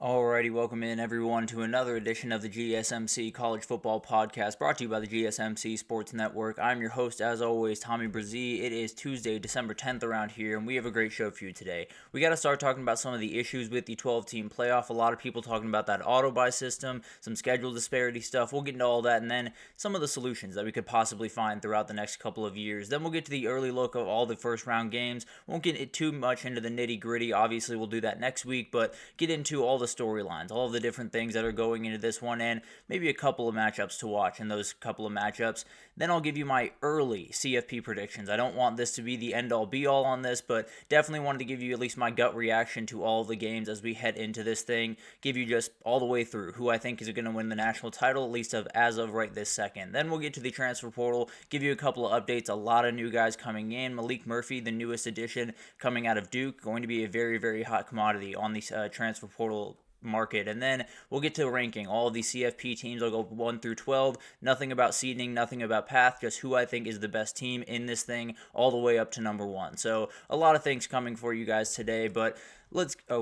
Alrighty, welcome in everyone to another edition of the GSMC College Football Podcast, brought to you by the GSMC Sports Network. I'm your host, as always, Tommy Brzee. It is Tuesday, December 10th around here, and we have a great show for you today. We got to start talking about some of the issues with the 12-team playoff. A lot of people talking about that auto-buy system, some schedule disparity stuff. We'll get into all that, and then some of the solutions that we could possibly find throughout the next couple of years. Then we'll get to the early look of all the first-round games. Won't get too much into the nitty-gritty. Obviously, we'll do that next week, but get into all the storylines, all of the different things that are going into this one, and maybe a couple of matchups to watch in those couple of matchups. Then I'll give you my early CFP predictions. I don't want this to be the end-all be-all on this, but definitely wanted to give you at least my gut reaction to all of the games as we head into this thing, give you just all the way through who I think is going to win the national title, at least as of right this second. Then we'll get to the transfer portal, give you a couple of updates, a lot of new guys coming in. Malik Murphy, the newest addition coming out of Duke, going to be a very, very hot commodity on the transfer portal market. And then we'll get to ranking all of the CFP teams. I'll go 1 through 12. Nothing about seeding, nothing about path, just who I think is the best team in this thing all the way up to number 1. So a lot of things coming for you guys today, but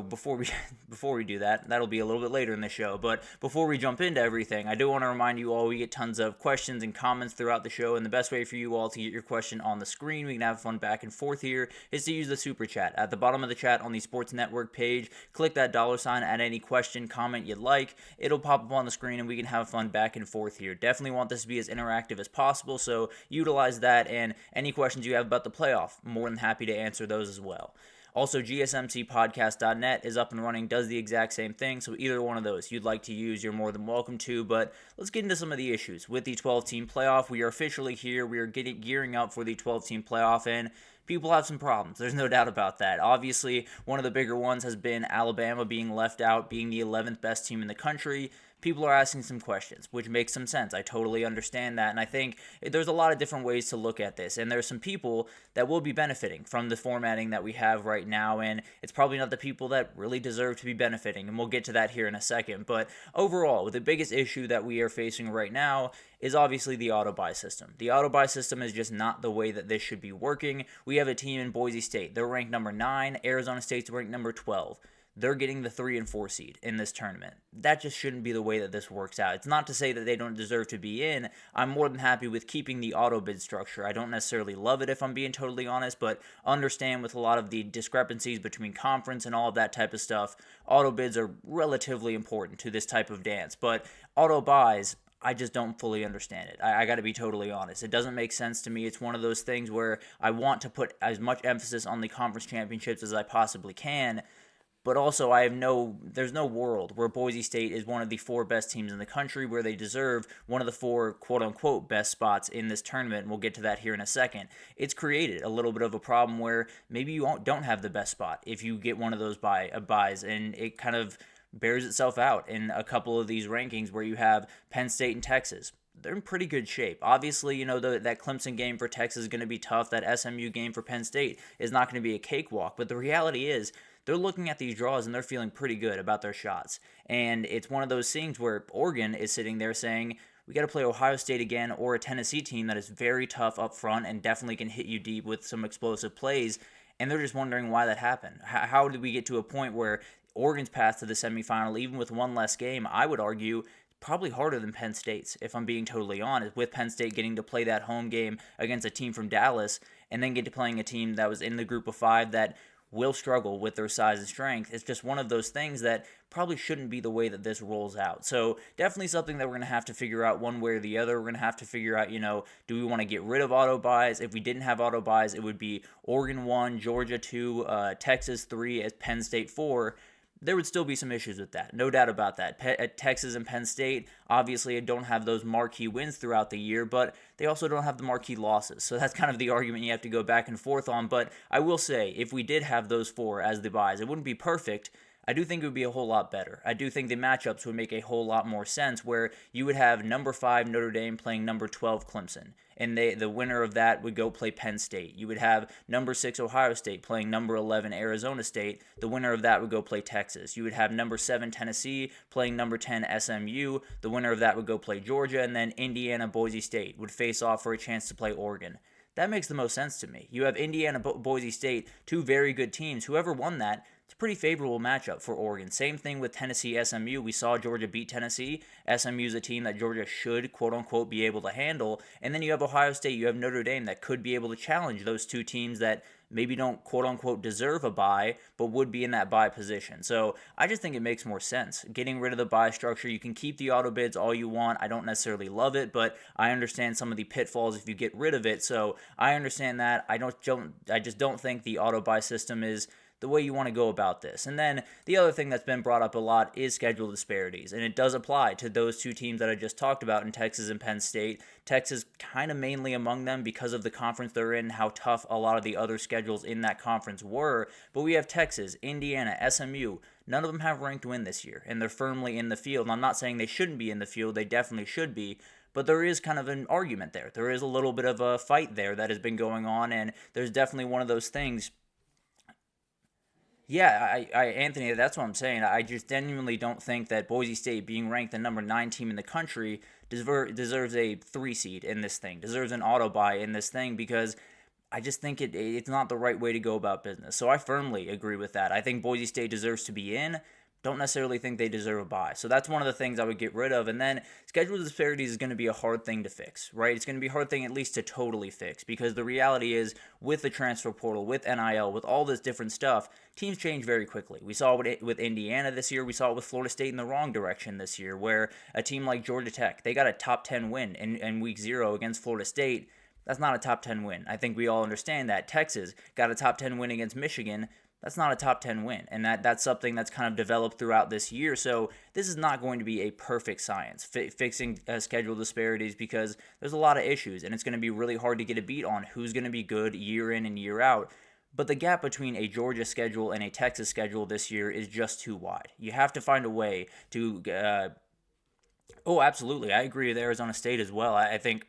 before we do that, that'll be a little bit later in the show, but before we jump into everything, I do want to remind you all we get tons of questions and comments throughout the show, and the best way for you all to get your question on the screen, we can have fun back and forth here, is to use the super chat. At the bottom of the chat on the Sports Network page, click that $sign, add any question, comment you'd like, it'll pop up on the screen and we can have fun back and forth here. Definitely want this to be as interactive as possible, so utilize that, and any questions you have about the playoff, more than happy to answer those as well. Also, GSMCpodcast.net is up and running, does the exact same thing, so either one of those you'd like to use, you're more than welcome to, but let's get into some of the issues. With the 12-team playoff, we are officially here, we are gearing up for the 12-team playoff, and people have some problems, there's no doubt about that. Obviously, one of the bigger ones has been Alabama being left out, being the 11th best team in the country. People are asking some questions, which makes some sense. I totally understand that, and I think there's a lot of different ways to look at this, and there's some people that will be benefiting from the formatting that we have right now, and it's probably not the people that really deserve to be benefiting, and we'll get to that here in a second. But overall, the biggest issue that we are facing right now is obviously the auto-buy system. The auto-buy system is just not the way that this should be working. We have a team in Boise State. They're ranked number 9. Arizona State's ranked number 12. They're getting the 3 and 4 seed in this tournament. That just shouldn't be the way that this works out. It's not to say that they don't deserve to be in. I'm more than happy with keeping the auto bid structure. I don't necessarily love it if I'm being totally honest, but understand with a lot of the discrepancies between conference and all of that type of stuff, auto bids are relatively important to this type of dance. But auto buys, I just don't fully understand it. I got to be totally honest. It doesn't make sense to me. It's one of those things where I want to put as much emphasis on the conference championships as I possibly can, but also there's no world where Boise State is one of the 4 best teams in the country, where they deserve one of the 4 quote-unquote best spots in this tournament, and we'll get to that here in a second. It's created a little bit of a problem where maybe you don't have the best spot if you get one of those buys, and it kind of bears itself out in a couple of these rankings where you have Penn State and Texas. They're in pretty good shape. Obviously, that Clemson game for Texas is going to be tough. That SMU game for Penn State is not going to be a cakewalk, but the reality is, they're looking at these draws and they're feeling pretty good about their shots. And it's one of those things where Oregon is sitting there saying, we got to play Ohio State again, or a Tennessee team that is very tough up front and definitely can hit you deep with some explosive plays. And they're just wondering why that happened. How did we get to a point where Oregon's path to the semifinal, even with one less game, I would argue, probably harder than Penn State's, if I'm being totally honest, with Penn State getting to play that home game against a team from Dallas and then get to playing a team that was in the group of 5 that will struggle with their size and strength. It's just one of those things that probably shouldn't be the way that this rolls out. So definitely something that we're going to have to figure out one way or the other. We're going to have to figure out, do we want to get rid of auto buys? If we didn't have auto buys, it would be Oregon 1, Georgia 2, Texas 3, Penn State 4. There would still be some issues with that, no doubt about that. Texas and Penn State obviously don't have those marquee wins throughout the year, but they also don't have the marquee losses. So that's kind of the argument you have to go back and forth on. But I will say, if we did have those 4 as the buys, it wouldn't be perfect. I do think it would be a whole lot better. I do think the matchups would make a whole lot more sense, where you would have number 5 Notre Dame playing number 12 Clemson, and the winner of that would go play Penn State. You would have number 6 Ohio State playing number 11 Arizona State. The winner of that would go play Texas. You would have number 7 Tennessee playing number 10 SMU. The winner of that would go play Georgia, and then Indiana Boise State would face off for a chance to play Oregon. that makes the most sense to me. You have Indiana, Boise State, two very good teams. Whoever won that, it's a pretty favorable matchup for Oregon. Same thing with Tennessee, SMU. We saw Georgia beat Tennessee. SMU is a team that Georgia should, quote unquote, be able to handle. And then you have Ohio State, you have Notre Dame that could be able to challenge those two teams that maybe don't, quote unquote, deserve a bye, but would be in that bye position. So I just think it makes more sense. Getting rid of the bye structure, you can keep the auto bids all you want. I don't necessarily love it, but I understand some of the pitfalls if you get rid of it. So I understand that. I just don't think the auto buy system is the way you want to go about this. And then the other thing that's been brought up a lot is schedule disparities, and it does apply to those two teams that I just talked about in Texas and Penn State. Texas kind of mainly among them because of the conference they're in, how tough a lot of the other schedules in that conference were. But we have Texas, Indiana, SMU. None of them have ranked win this year, and they're firmly in the field. And I'm not saying they shouldn't be in the field. They definitely should be. But there is kind of an argument there. There is a little bit of a fight there that has been going on, and there's definitely one of those things. Yeah, Anthony, that's what I'm saying. I just genuinely don't think that Boise State, being ranked the number 9 team in the country, deserves a 3 seed in this thing, deserves an auto buy in this thing, because I just think it's not the right way to go about business. So I firmly agree with that. I think Boise State deserves to be in. Don't necessarily think they deserve a bye. So that's one of the things I would get rid of. And then schedule disparities is going to be a hard thing to fix, right? It's going to be a hard thing at least to totally fix, because the reality is with the transfer portal, with NIL, with all this different stuff, teams change very quickly. We saw it with Indiana this year. We saw it with Florida State in the wrong direction this year, where a team like Georgia Tech, they got a top 10 win in week 0 against Florida State. That's not a top 10 win. I think we all understand that. Texas got a top 10 win against Michigan. That's not a top 10 win, and that's something that's kind of developed throughout this year. So this is not going to be a perfect science, fixing schedule disparities, because there's a lot of issues, and it's going to be really hard to get a beat on who's going to be good year in and year out. But the gap between a Georgia schedule and a Texas schedule this year is just too wide. You have to find a way to Oh, absolutely. I agree with Arizona State as well. I think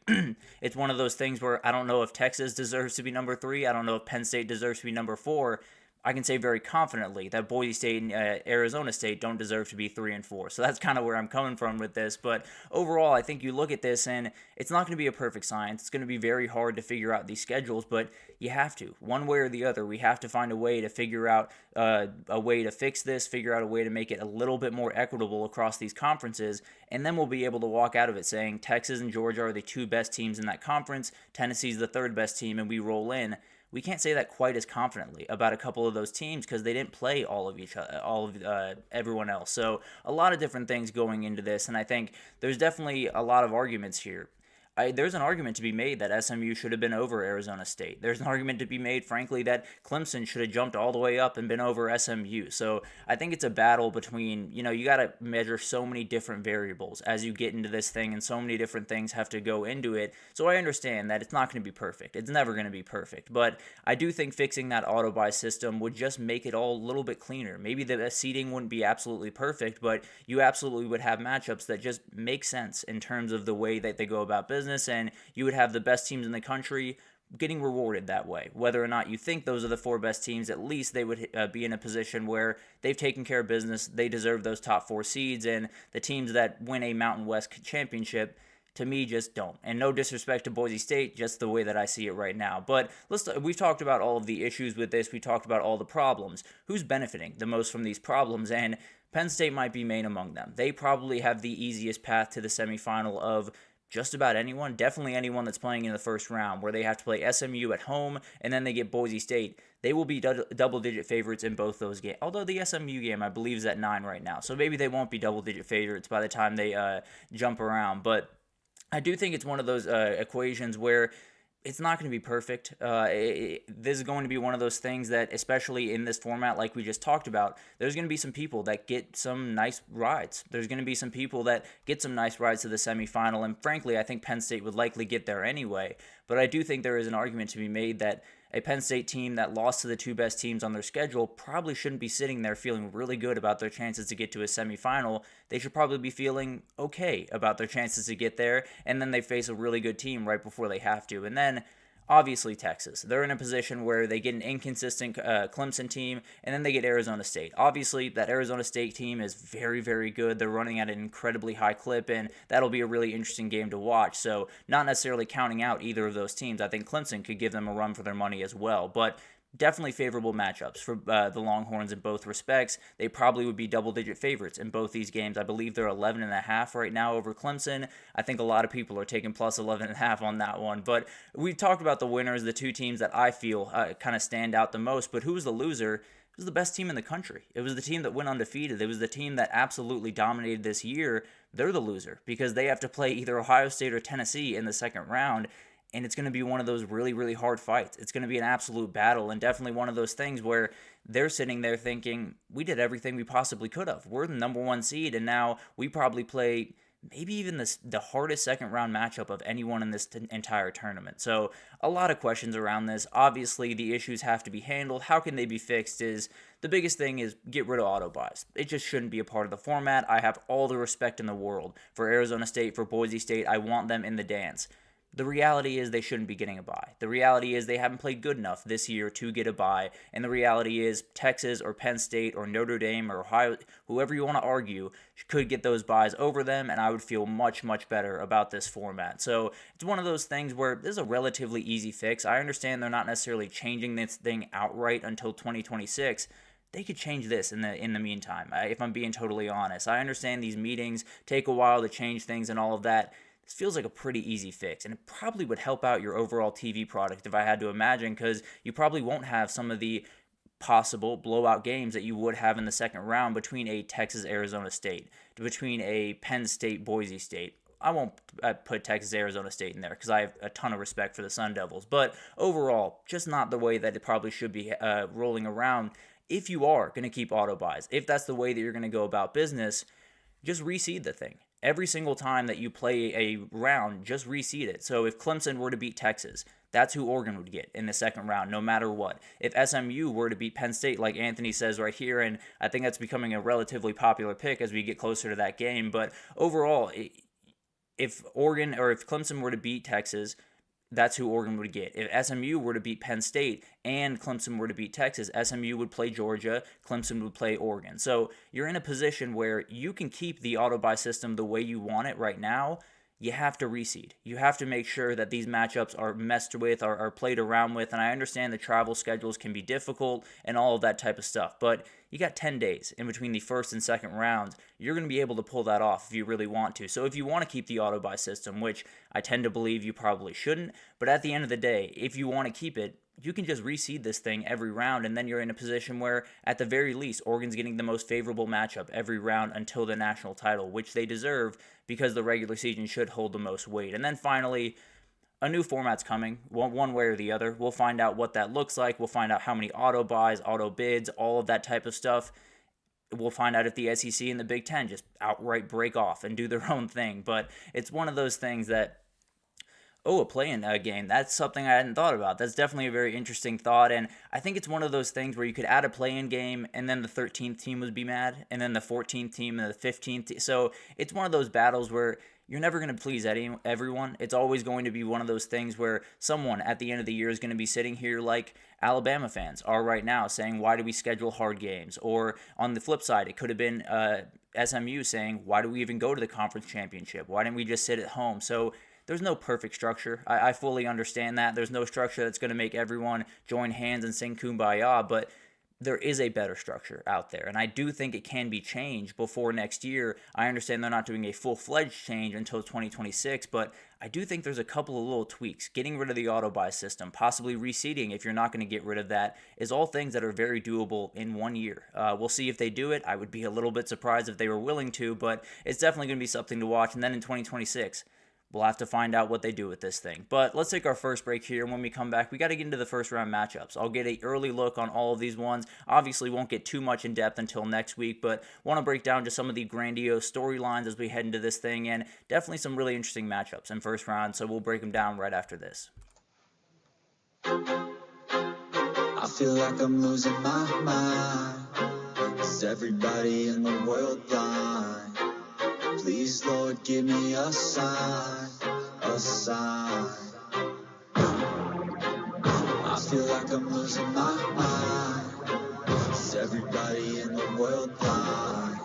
it's one of those things where I don't know if Texas deserves to be number 3. I don't know if Penn State deserves to be number 4. I can say very confidently that Boise State and Arizona State don't deserve to be 3 and 4. So that's kind of where I'm coming from with this. But overall, I think you look at this and it's not going to be a perfect science. It's going to be very hard to figure out these schedules, but you have to. One way or the other, we have to find a way to figure out a way to fix this, figure out a way to make it a little bit more equitable across these conferences, and then we'll be able to walk out of it saying Texas and Georgia are the 2 best teams in that conference, Tennessee's the 3rd best team, and we roll in. We can't say that quite as confidently about a couple of those teams because they didn't play all of everyone else. So a lot of different things going into this, and I think there's definitely a lot of arguments here. There's an argument to be made that SMU should have been over Arizona State. There's an argument to be made, frankly, that Clemson should have jumped all the way up and been over SMU. So I think it's a battle between, you got to measure so many different variables as you get into this thing, and so many different things have to go into it. So I understand that it's not going to be perfect. It's never going to be perfect. But I do think fixing that auto buy system would just make it all a little bit cleaner. Maybe the seeding wouldn't be absolutely perfect, but you absolutely would have matchups that just make sense in terms of the way that they go about business. And you would have the best teams in the country getting rewarded that way. Whether or not you think those are the 4 best teams, at least they would be in a position where they've taken care of business. They deserve those top 4 seeds, and the teams that win a Mountain West championship, to me, just don't. And no disrespect to Boise State, just the way that I see it right now. But we've talked about all of the issues with this. We talked about all the problems. Who's benefiting the most from these problems? And Penn State might be main among them. They probably have the easiest path to the semifinal of just about anyone, definitely anyone that's playing in the first round, where they have to play SMU at home and then they get Boise State. They will be double-digit favorites in both those games. Although the SMU game, I believe, is at 9 right now. So maybe they won't be double-digit favorites by the time they jump around. But I do think it's one of those equations where it's not going to be perfect. This is going to be one of those things that, especially in this format like we just talked about, there's going to be some people that get some nice rides. There's going to be some people that get some nice rides to the semifinal, and frankly, I think Penn State would likely get there anyway. But I do think there is an argument to be made that a Penn State team that lost to the 2 best teams on their schedule probably shouldn't be sitting there feeling really good about their chances to get to a semifinal. They should probably be feeling okay about their chances to get there, and then they face a really good team right before they have to. And then Obviously, Texas. They're in a position where they get an inconsistent Clemson team, and then they get Arizona State. Obviously, that Arizona State team is very, very good. They're running at an incredibly high clip, and that'll be a really interesting game to watch. So, not necessarily counting out either of those teams. I think Clemson could give them a run for their money as well. But definitely favorable matchups for the Longhorns in both respects. They probably would be double-digit favorites in both these games. I believe they're 11.5 right now over Clemson. I think a lot of people are taking plus 11.5 on that one. But we've talked about the winners, the two teams that I feel kind of stand out the most. But who's the loser? It was the best team in the country. It was the team that went undefeated. It was the team that absolutely dominated this year. They're the loser because they have to play either Ohio State or Tennessee in the second round. And it's going to be one of those really, really hard fights. It's going to be an absolute battle, and definitely one of those things where they're sitting there thinking, we did everything we possibly could have. We're the number one seed, and now we probably play maybe even the hardest second-round matchup of anyone in this entire tournament. So a lot of questions around this. Obviously, the issues have to be handled. How can they be fixed is the biggest thing is get rid of auto buys. It just shouldn't be a part of the format. I have all the respect in the world for Arizona State, for Boise State. I want them in the dance. The reality is they shouldn't be getting a bye. The reality is they haven't played good enough this year to get a bye. And the reality is Texas or Penn State or Notre Dame or Ohio, whoever you want to argue, could get those buys over them, and I would feel much, much better about this format. So it's one of those things where this is a relatively easy fix. I understand they're not necessarily changing this thing outright until 2026. They could change this in the meantime, if I'm being totally honest. I understand these meetings take a while to change things and all of that. This feels like a pretty easy fix, and it probably would help out your overall TV product if I had to imagine, because you probably won't have some of the possible blowout games that you would have in the second round between a Texas-Arizona State, between a Penn State-Boise State. I won't put Texas-Arizona State in there because I have a ton of respect for the Sun Devils, but overall, just not the way that it probably should be rolling around if you are going to keep auto buys. If that's the way that you're going to go about business, just reseed the thing. Every single time that you play a round, just reseed it. So if Clemson were to beat Texas, that's who Oregon would get in the second round, no matter what. If SMU were to beat Penn State, like Anthony says right here, and I think that's becoming a relatively popular pick as we get closer to that game, but overall, if Oregon or if Clemson were to beat Texas, that's who Oregon would get. If SMU were to beat Penn State and Clemson were to beat Texas, SMU would play Georgia, Clemson would play Oregon. So you're in a position where you can keep the auto-buy system the way you want it right now. You have to reseed. You have to make sure that these matchups are messed with, are played around with, and I understand the travel schedules can be difficult and all of that type of stuff, but you got 10 days in between the first and second rounds. You're going to be able to pull that off if you really want to. So if you want to keep the auto-buy system, which I tend to believe you probably shouldn't, but at the end of the day, if you want to keep it, you can just reseed this thing every round, and then you're in a position where, at the very least, Oregon's getting the most favorable matchup every round until the national title, which they deserve because the regular season should hold the most weight. And then finally, a new format's coming, one way or the other. We'll find out what that looks like. We'll find out how many auto buys, auto bids, all of that type of stuff. We'll find out if the SEC and the Big Ten just outright break off and do their own thing. But it's one of those things that, a play-in game. That's something I hadn't thought about. That's definitely a very interesting thought, and I think it's one of those things where you could add a play-in game, and then the 13th team would be mad, and then the 14th team and the 15th team. So it's one of those battles where you're never going to please everyone. It's always going to be one of those things where someone at the end of the year is going to be sitting here like Alabama fans are right now saying, why do we schedule hard games? Or on the flip side, it could have been SMU saying, why do we even go to the conference championship? Why didn't we just sit at home? So there's no perfect structure. I fully understand that. There's no structure that's going to make everyone join hands and sing Kumbaya, but there is a better structure out there, and I do think it can be changed before next year. I understand they're not doing a full-fledged change until 2026, but I do think there's a couple of little tweaks. Getting rid of the auto-buy system, possibly reseeding if you're not going to get rid of that, is all things that are very doable in 1 year. We'll see if they do it. I would be a little bit surprised if they were willing to, but it's definitely going to be something to watch. And then in 2026, we'll have to find out what they do with this thing. But let's take our first break here, and when we come back, we got to get into the first round matchups. I'll get an early look on all of these ones. Obviously, won't get too much in depth until next week, but want to break down just some of the grandiose storylines as we head into this thing, and definitely some really interesting matchups in first round, so we'll break them down right after this. I feel like I'm losing my mind. Is everybody in the world blind? Please, Lord, give me a sign, a sign. feel like I'm losing my mind. Is everybody in the world blind?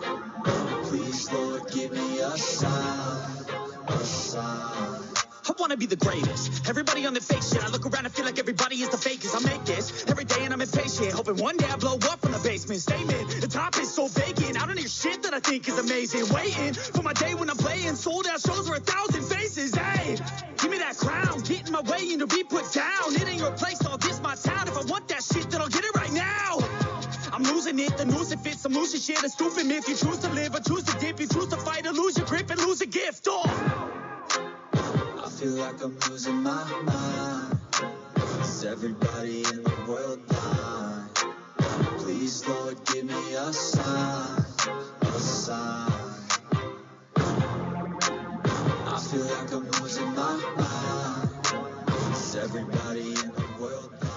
Please, Lord, give me a sign, a sign. I wanna be the greatest. Everybody on the fake shit. I look around and feel like everybody is the fakest. I make this every day and I'm impatient. Hoping one day I blow up from the basement. Statement, the top is so vacant. I don't hear shit that I think is amazing. Waiting for my day when I'm playing. Sold out shows where 1,000 faces. Hey, give me that crown. Get in my way and to be put down. It ain't your place, all this my town. If I want that shit, then I'll get it right now. I'm losing it, the noose it fits. I'm losing shit, a stupid myth. You choose to live or choose to dip. You choose to fight or lose your grip and lose a gift. I feel like I'm losing my mind. Is everybody in the world blind? Please, Lord, give me a sign, a sign. I feel like I'm losing my mind. Is everybody in the world blind?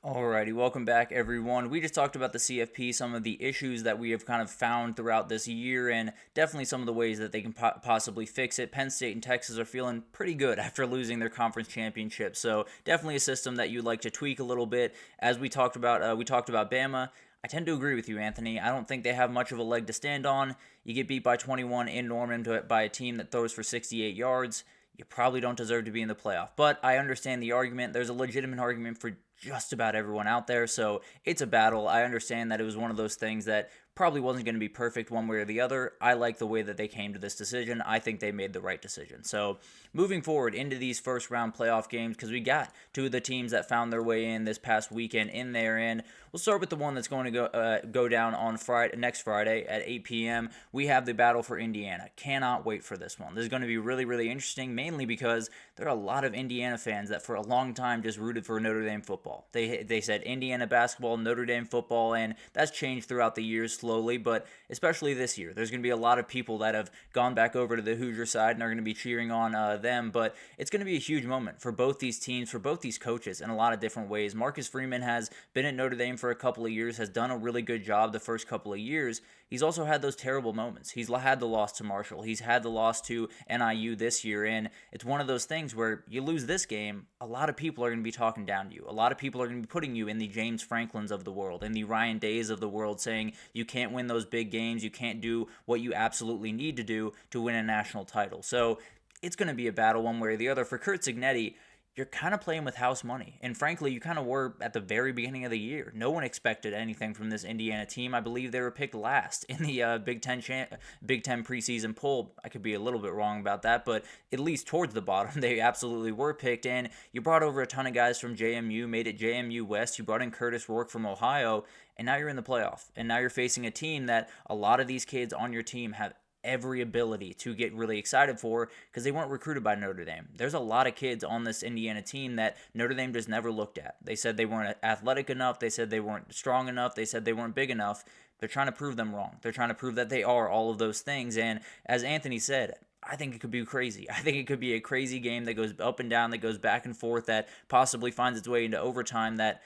Alrighty, welcome back everyone. We just talked about the CFP, some of the issues that we have kind of found throughout this year, and definitely some of the ways that they can possibly fix it. Penn State and Texas are feeling pretty good after losing their conference championship, so definitely a system that you'd like to tweak a little bit. As we talked about Bama. I tend to agree with you, Anthony. I don't think they have much of a leg to stand on. You get beat by 21 in Norman by a team that throws for 68 yards. You probably don't deserve to be in the playoff. But I understand the argument. There's a legitimate argument for just about everyone out there, so it's a battle. I understand that it was one of those things that probably wasn't going to be perfect one way or the other. I like the way that they came to this decision. I think they made the right decision. So moving forward into these first round playoff games, because we got two of the teams that found their way in this past weekend in there, and we'll start with the one that's going to go down on next Friday at 8 p.m. We have the battle for Indiana. Cannot wait for this one. This is going to be really, really interesting, mainly because there are a lot of Indiana fans that for a long time just rooted for Notre Dame football. They said Indiana basketball, Notre Dame football, and that's changed throughout the years slowly, but especially this year. There's going to be a lot of people that have gone back over to the Hoosier side and are going to be cheering on them, but it's going to be a huge moment for both these teams, for both these coaches in a lot of different ways. Marcus Freeman has been at Notre Dame for a couple of years, has done a really good job the first couple of years. He's also had those terrible moments. He's had the loss to Marshall. He's had the loss to NIU this year, and it's one of those things where you lose this game, a lot of people are going to be talking down to you. A lot of people are going to be putting you in the James Franklins of the world, in the Ryan Days of the world, saying you can't win those big games, you can't do what you absolutely need to do to win a national title. So it's going to be a battle one way or the other. For Curt Cignetti, you're kind of playing with house money. And frankly, you kind of were at the very beginning of the year. No one expected anything from this Indiana team. I believe they were picked last in the Big Ten preseason poll. I could be a little bit wrong about that, but at least towards the bottom, they absolutely were picked. And you brought over a ton of guys from JMU, made it JMU West. You brought in Curtis Rourke from Ohio, and now you're in the playoff. And now you're facing a team that a lot of these kids on your team have every ability to get really excited for because they weren't recruited by Notre Dame. There's a lot of kids on this Indiana team that Notre Dame just never looked at. They said they weren't athletic enough. They said they weren't strong enough. They said they weren't big enough. They're trying to prove them wrong. They're trying to prove that they are all of those things. And as Anthony said, I think it could be crazy. I think it could be a crazy game that goes up and down, that goes back and forth, that possibly finds its way into overtime, that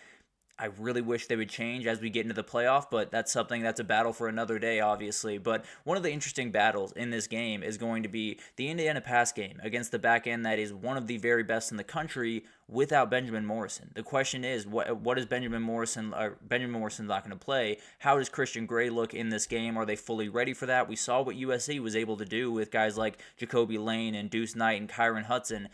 I really wish they would change as we get into the playoff, but that's a battle for another day, obviously. But one of the interesting battles in this game is going to be the Indiana pass game against the back end that is one of the very best in the country without Benjamin Morrison. The question is, what is Benjamin Morrison? Benjamin Morrison's not going to play. How does Christian Gray look in this game? Are they fully ready for that? We saw what USC was able to do with guys like Jacoby Lane and Deuce Knight and Kyron Hudson.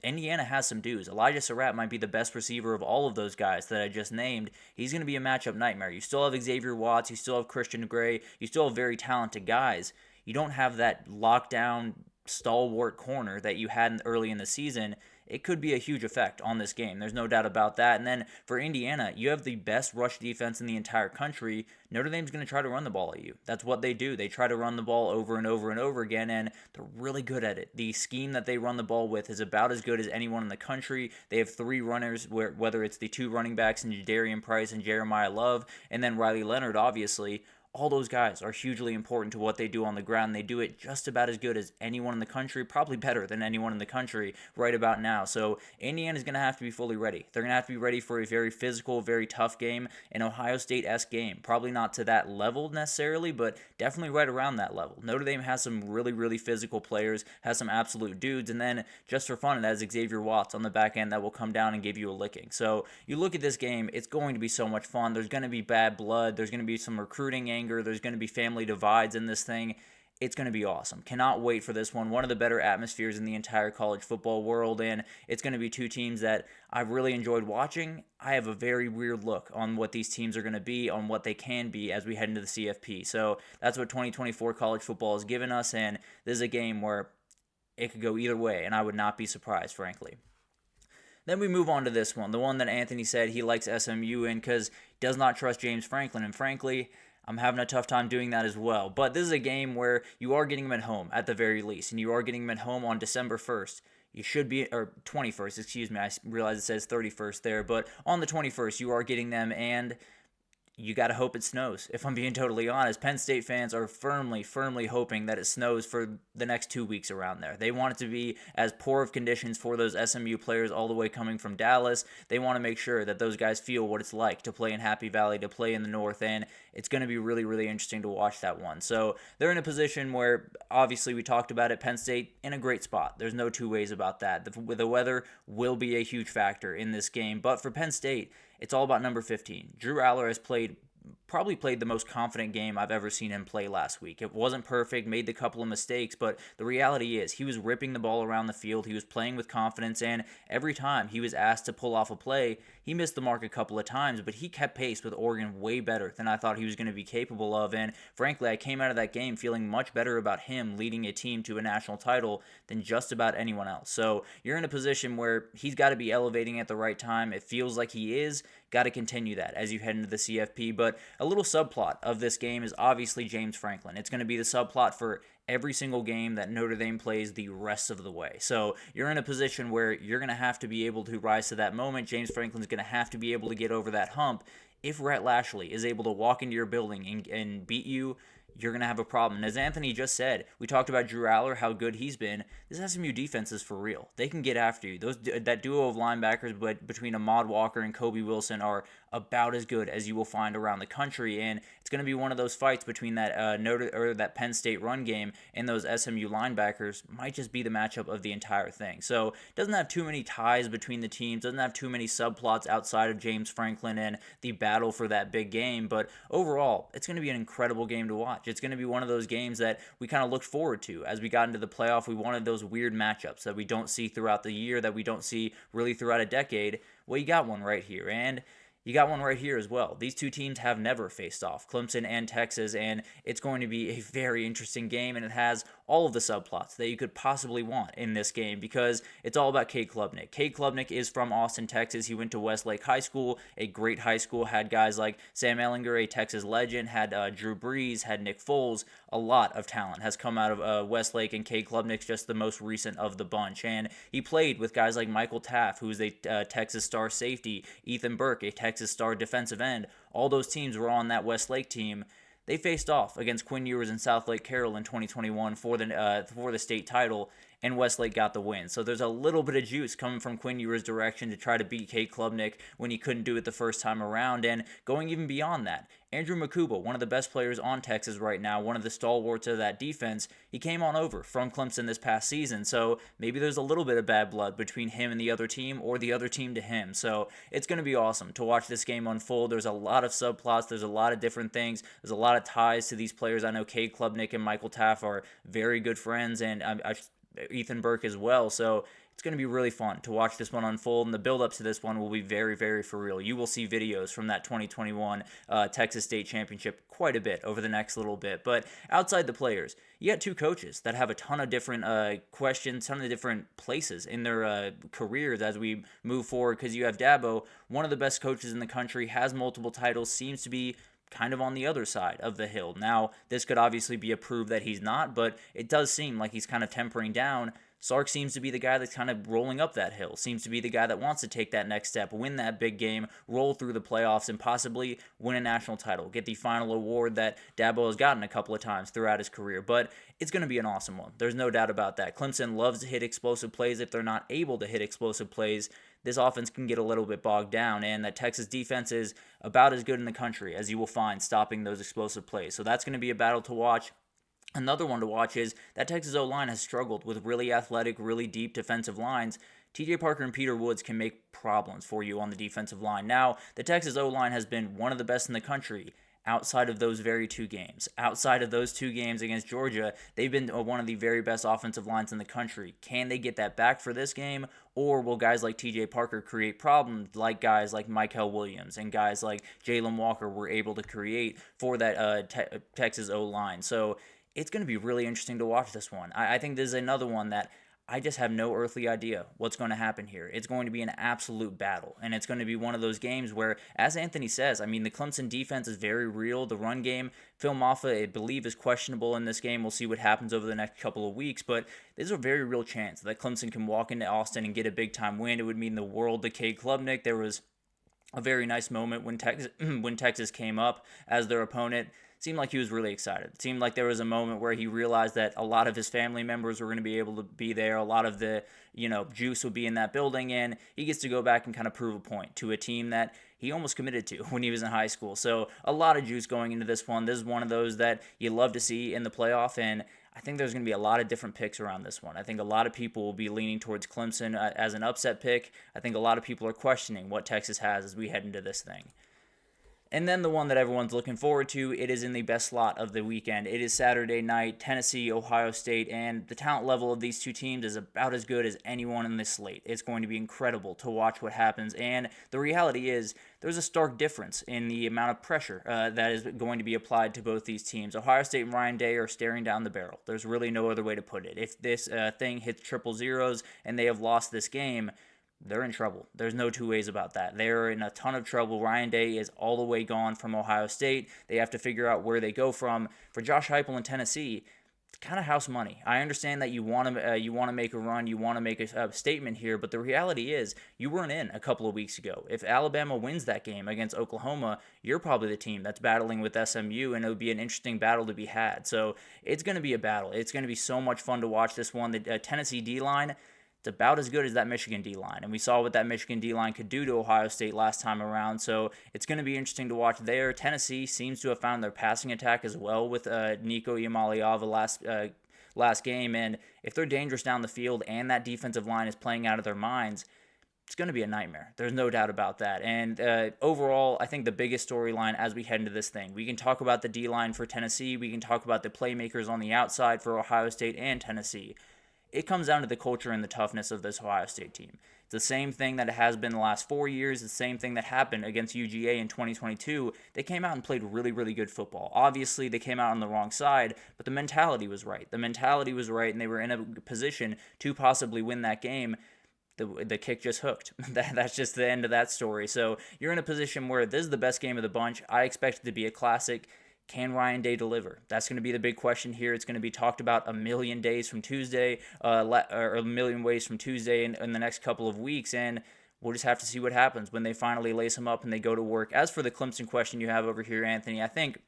Indiana has some dudes. Elijah Surratt might be the best receiver of all of those guys that I just named. He's going to be a matchup nightmare. You still have Xavier Watts. You still have Christian Gray. You still have very talented guys. You don't have that lockdown, stalwart corner that you had early in the season. It could be a huge effect on this game. There's no doubt about that. And then for Indiana, you have the best rush defense in the entire country. Notre Dame's going to try to run the ball at you. That's what they do. They try to run the ball over and over and over again, and they're really good at it. The scheme that they run the ball with is about as good as anyone in the country. They have three runners, whether it's the two running backs in Jadarian Price and Jeremiah Love, and then Riley Leonard, obviously. all those guys are hugely important to what they do on the ground. They do it just about as good as anyone in the country, probably better than anyone in the country right about now. So Indiana's going to have to be fully ready. They're going to have to be ready for a very physical, very tough game, an Ohio State-esque game. Probably not to that level necessarily, but definitely right around that level. Notre Dame has some really, really physical players, has some absolute dudes, and then just for fun, it has Xavier Watts on the back end that will come down and give you a licking. So you look at this game, it's going to be so much fun. There's going to be bad blood. There's going to be some recruiting anger. There's going to be family divides in this thing. It's going to be awesome. Cannot wait for this one. One of the better atmospheres in the entire college football world, and it's going to be two teams that I've really enjoyed watching. I have a very weird look on what these teams are going to be, on what they can be as we head into the CFP. So that's what 2024 college football has given us, and this is a game where it could go either way, and I would not be surprised, frankly. Then we move on to this one, the one that Anthony said he likes SMU in because he does not trust James Franklin, and frankly, I'm having a tough time doing that as well. But this is a game where you are getting him at home at the very least, and you are getting him at home on December 1st. You should be, or 21st, excuse me, I realize it says 31st there, but on the 21st, you are getting them, and you got to hope it snows. If I'm being totally honest, Penn State fans are firmly hoping that it snows for the next 2 weeks around there. They want it to be as poor of conditions for those SMU players all the way coming from Dallas. They want to make sure that those guys feel what it's like to play in Happy Valley, to play in the North End. It's going to be really, really interesting to watch that one. So they're in a position where, obviously, we talked about it, Penn State in a great spot. There's no two ways about that. The weather will be a huge factor in this game. But for Penn State, it's all about number 15. Drew Aller has probably played the most confident game I've ever seen him play last week. It wasn't perfect, made the couple of mistakes, but the reality is he was ripping the ball around the field. He was playing with confidence, and every time he was asked to pull off a play, he missed the mark a couple of times, but he kept pace with Oregon way better than I thought he was going to be capable of, and frankly, I came out of that game feeling much better about him leading a team to a national title than just about anyone else. So you're in a position where he's got to be elevating at the right time. It feels like he is. Got to continue that as you head into the CFP, but a little subplot of this game is obviously James Franklin. It's going to be the subplot for every single game that Notre Dame plays the rest of the way. So you're in a position where you're going to have to be able to rise to that moment. James Franklin's going to have to be able to get over that hump. If Rhett Lashley is able to walk into your building and beat you, you're going to have a problem. And as Anthony just said, we talked about Drew Aller, how good he's been. This SMU defense is for real. They can get after you. That duo of linebackers between Ahmad Walker and Kobe Wilson are about as good as you will find around the country, and it's going to be one of those fights between that Penn State run game and those SMU linebackers. Might just be the matchup of the entire thing. So it doesn't have too many ties between the teams, doesn't have too many subplots outside of James Franklin and the battle for that big game, but overall, it's going to be an incredible game to watch. It's going to be one of those games that we kind of looked forward to as we got into the playoff. We wanted those weird matchups that we don't see throughout the year, that we don't see really throughout a decade. Well, you got one right here, and you got one right here as well. These two teams have never faced off, Clemson and Texas, and it's going to be a very interesting game, and it has all of the subplots that you could possibly want in this game because it's all about Cade Klubnik. Cade Klubnik is from Austin, Texas. He went to Westlake High School, a great high school, had guys like Sam Ehlinger, a Texas legend, had Drew Brees, had Nick Foles. A lot of talent has come out of Westlake, and Cade Klubnik's just the most recent of the bunch. And he played with guys like Michael Taft, who's a Texas star safety, Ethan Burke, a Texas star defensive end. All those teams were on that Westlake team. They faced off against Quinn Ewers and South Lake Carroll in 2021 for the state title, and Westlake got the win. So there's a little bit of juice coming from Quinn Ewers' direction to try to beat Cade Klubnik when he couldn't do it the first time around. And going even beyond that, Andrew Makuba, one of the best players on Texas right now, one of the stalwarts of that defense, he came on over from Clemson this past season. So maybe there's a little bit of bad blood between him and the other team, or the other team to him. So it's going to be awesome to watch this game unfold. There's a lot of subplots. There's a lot of different things. There's a lot of ties to these players. I know Cade Klubnik and Michael Taft are very good friends, and Ethan Burke as well. So it's going to be really fun to watch this one unfold, and the build-up to this one will be very, very for real. You will see videos from that 2021 Texas State Championship quite a bit over the next little bit. But outside the players, you got two coaches that have a ton of different questions, ton of different places in their careers as we move forward, because you have Dabo, one of the best coaches in the country, has multiple titles, seems to be kind of on the other side of the hill. Now, this could obviously be a proof that he's not, but it does seem like he's kind of tempering down. Sark seems to be the guy that's kind of rolling up that hill, seems to be the guy that wants to take that next step, win that big game, roll through the playoffs, and possibly win a national title, get the final award that Dabo has gotten a couple of times throughout his career. But it's going to be an awesome one. There's no doubt about that. Clemson loves to hit explosive plays. If they're not able to hit explosive plays, this offense can get a little bit bogged down, and that Texas defense is about as good in the country as you will find stopping those explosive plays. So that's going to be a battle to watch. Another one to watch is that Texas O-line has struggled with really athletic, really deep defensive lines. TJ Parker and Peter Woods can make problems for you on the defensive line. Now, the Texas O-line has been one of the best in the country outside of those very two games. Outside of those two games against Georgia, they've been one of the very best offensive lines in the country. Can they get that back for this game, or will guys like TJ Parker create problems like guys like Mykel Williams and guys like Jalen Walker were able to create for that Texas O-line? So it's going to be really interesting to watch this one. I think this is another one that I just have no earthly idea what's going to happen here. It's going to be an absolute battle, and it's going to be one of those games where, as Anthony says, I mean, the Clemson defense is very real. The run game, Phil Maffa, I believe, is questionable in this game. We'll see what happens over the next couple of weeks, but there's a very real chance that Clemson can walk into Austin and get a big-time win. It would mean the world to Cade Klubnik. There was a very nice moment when Texas came up as their opponent. Seemed like he was really excited. It seemed like there was a moment where he realized that a lot of his family members were going to be able to be there. A lot of the, juice would be in that building, and he gets to go back and kind of prove a point to a team that he almost committed to when he was in high school. So a lot of juice going into this one. This is one of those that you love to see in the playoff, and I think there's going to be a lot of different picks around this one. I think a lot of people will be leaning towards Clemson as an upset pick. I think a lot of people are questioning what Texas has as we head into this thing. And then the one that everyone's looking forward to, it is in the best slot of the weekend. It is Saturday night, Tennessee, Ohio State, and the talent level of these two teams is about as good as anyone in this slate. It's going to be incredible to watch what happens, and the reality is there's a stark difference in the amount of pressure that is going to be applied to both these teams. Ohio State and Ryan Day are staring down the barrel. There's really no other way to put it. If this thing hits triple zeros and they have lost this game, they're in trouble. There's no two ways about that. They're in a ton of trouble. Ryan Day is all the way gone from Ohio State. They have to figure out where they go from. For Josh Heupel in Tennessee, it's kind of house money. I understand that you want to make a run, you want to make a statement here, but the reality is you weren't in a couple of weeks ago. If Alabama wins that game against Oklahoma, you're probably the team that's battling with SMU, and it would be an interesting battle to be had. So it's going to be a battle. It's going to be so much fun to watch this one. The Tennessee D-line, it's about as good as that Michigan D-line, and we saw what that Michigan D-line could do to Ohio State last time around, so it's going to be interesting to watch there. Tennessee seems to have found their passing attack as well with Nico Iamaleava last game, and if they're dangerous down the field and that defensive line is playing out of their minds, it's going to be a nightmare. There's no doubt about that. And overall, I think the biggest storyline as we head into this thing, we can talk about the D-line for Tennessee, we can talk about the playmakers on the outside for Ohio State and Tennessee. It comes down to the culture and the toughness of this Ohio State team. It's the same thing that it has been the last 4 years, the same thing that happened against UGA in 2022. They came out and played really, really good football. Obviously, they came out on the wrong side, but the mentality was right. The mentality was right, and they were in a position to possibly win that game. The kick just hooked. That's just the end of that story. So you're in a position where this is the best game of the bunch. I expect it to be a classic. Can Ryan Day deliver? That's going to be the big question here. It's going to be talked about a million days from Tuesday, or a million ways from Tuesday in the next couple of weeks, and we'll just have to see what happens when they finally lace him up and they go to work. As for the Clemson question you have over here, Anthony, I think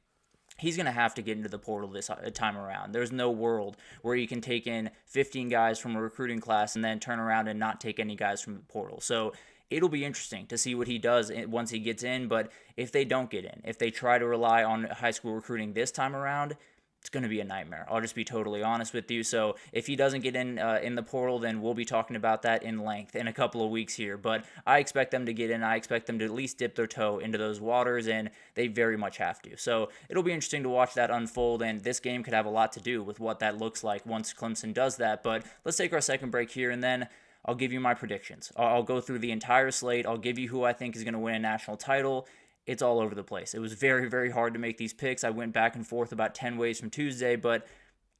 he's going to have to get into the portal this time around. There's no world where you can take in 15 guys from a recruiting class and then turn around and not take any guys from the portal. So it'll be interesting to see what he does once he gets in, but if they don't get in, if they try to rely on high school recruiting this time around, it's going to be a nightmare. I'll just be totally honest with you. So if he doesn't get in the portal, then we'll be talking about that in length in a couple of weeks here. But I expect them to get in. I expect them to at least dip their toe into those waters, and they very much have to. So it'll be interesting to watch that unfold, and this game could have a lot to do with what that looks like once Clemson does that. But let's take our second break here, and then I'll give you my predictions. I'll go through the entire slate. I'll give you who I think is going to win a national title. It's all over the place. It was very, very hard to make these picks. I went back and forth about 10 ways from Tuesday, but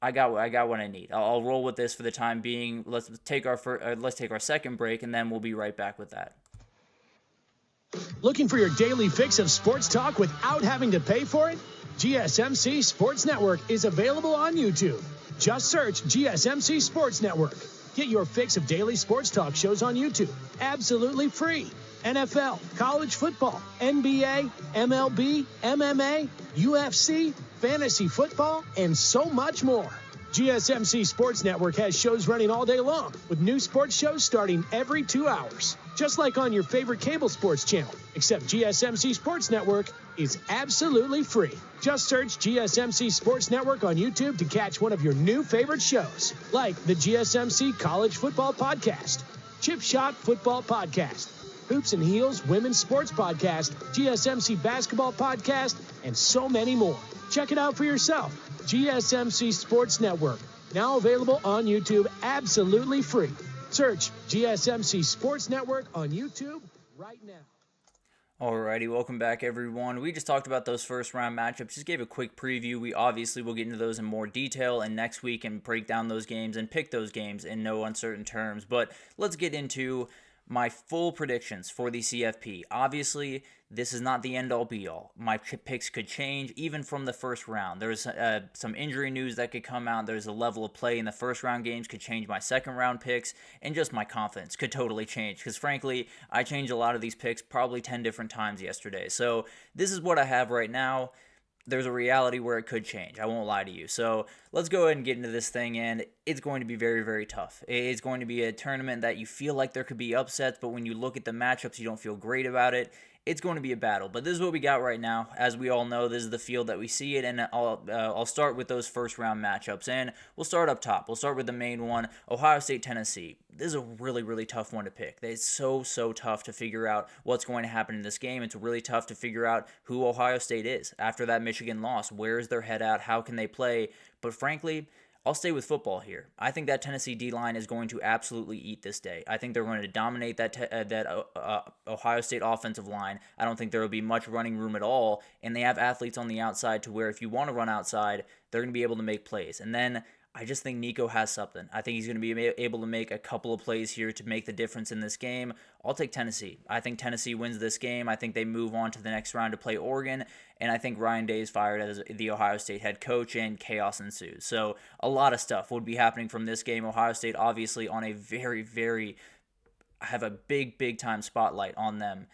I got what I need. I'll roll with this for the time being. Let's take our second break, and then we'll be right back with that. Looking for your daily fix of sports talk without having to pay for it? GSMC Sports Network is available on YouTube. Just search GSMC Sports Network. Get your fix of daily sports talk shows on YouTube, absolutely free. NFL, college football, NBA, MLB, MMA, UFC, fantasy football, and so much more. GSMC Sports Network has shows running all day long, with new sports shows starting every 2 hours. Just like on your favorite cable sports channel, except GSMC Sports Network is absolutely free. Just search GSMC Sports Network on YouTube to catch one of your new favorite shows, like the GSMC College Football Podcast, Chip Shot Football Podcast, Hoops and Heels Women's Sports Podcast, GSMC Basketball Podcast, and so many more. Check it out for yourself. GSMC Sports Network, now available on YouTube absolutely free. Search GSMC Sports Network on YouTube right now. Alrighty, welcome back everyone. We just talked about those first round matchups, just gave a quick preview. We obviously will get into those in more detail and next week and break down those games and pick those games in no uncertain terms. But let's get into my full predictions for the CFP. Obviously, this is not the end-all be-all. My picks could change even from the first round. There's some injury news that could come out. There's a level of play in the first-round games could change my second-round picks, and just my confidence could totally change. Because frankly, I changed a lot of these picks probably 10 different times yesterday. So this is what I have right now. There's a reality where it could change. I won't lie to you. So let's go ahead and get into this thing, and it's going to be very, very tough. It's going to be a tournament that you feel like there could be upsets, but when you look at the matchups, you don't feel great about it. It's going to be a battle, but this is what we got right now. As we all know, this is the field that we see it, and I'll start with those first-round matchups, and we'll start up top. We'll start with the main one, Ohio State, Tennessee. This is a really, really tough one to pick. It's so tough to figure out what's going to happen in this game. It's really tough to figure out who Ohio State is after that Michigan loss. Where is their head at? How can they play? But frankly, I'll stay with football here. I think that Tennessee D-line is going to absolutely eat this day. I think they're going to dominate that Ohio State offensive line. I don't think there will be much running room at all, and they have athletes on the outside to where if you want to run outside, they're going to be able to make plays. And then I just think Nico has something. I think he's going to be able to make a couple of plays here to make the difference in this game. I'll take Tennessee. I think Tennessee wins this game. I think they move on to the next round to play Oregon, and I think Ryan Day is fired as the Ohio State head coach, and chaos ensues. So a lot of stuff would be happening from this game. Ohio State obviously on a very have a big time spotlight on them.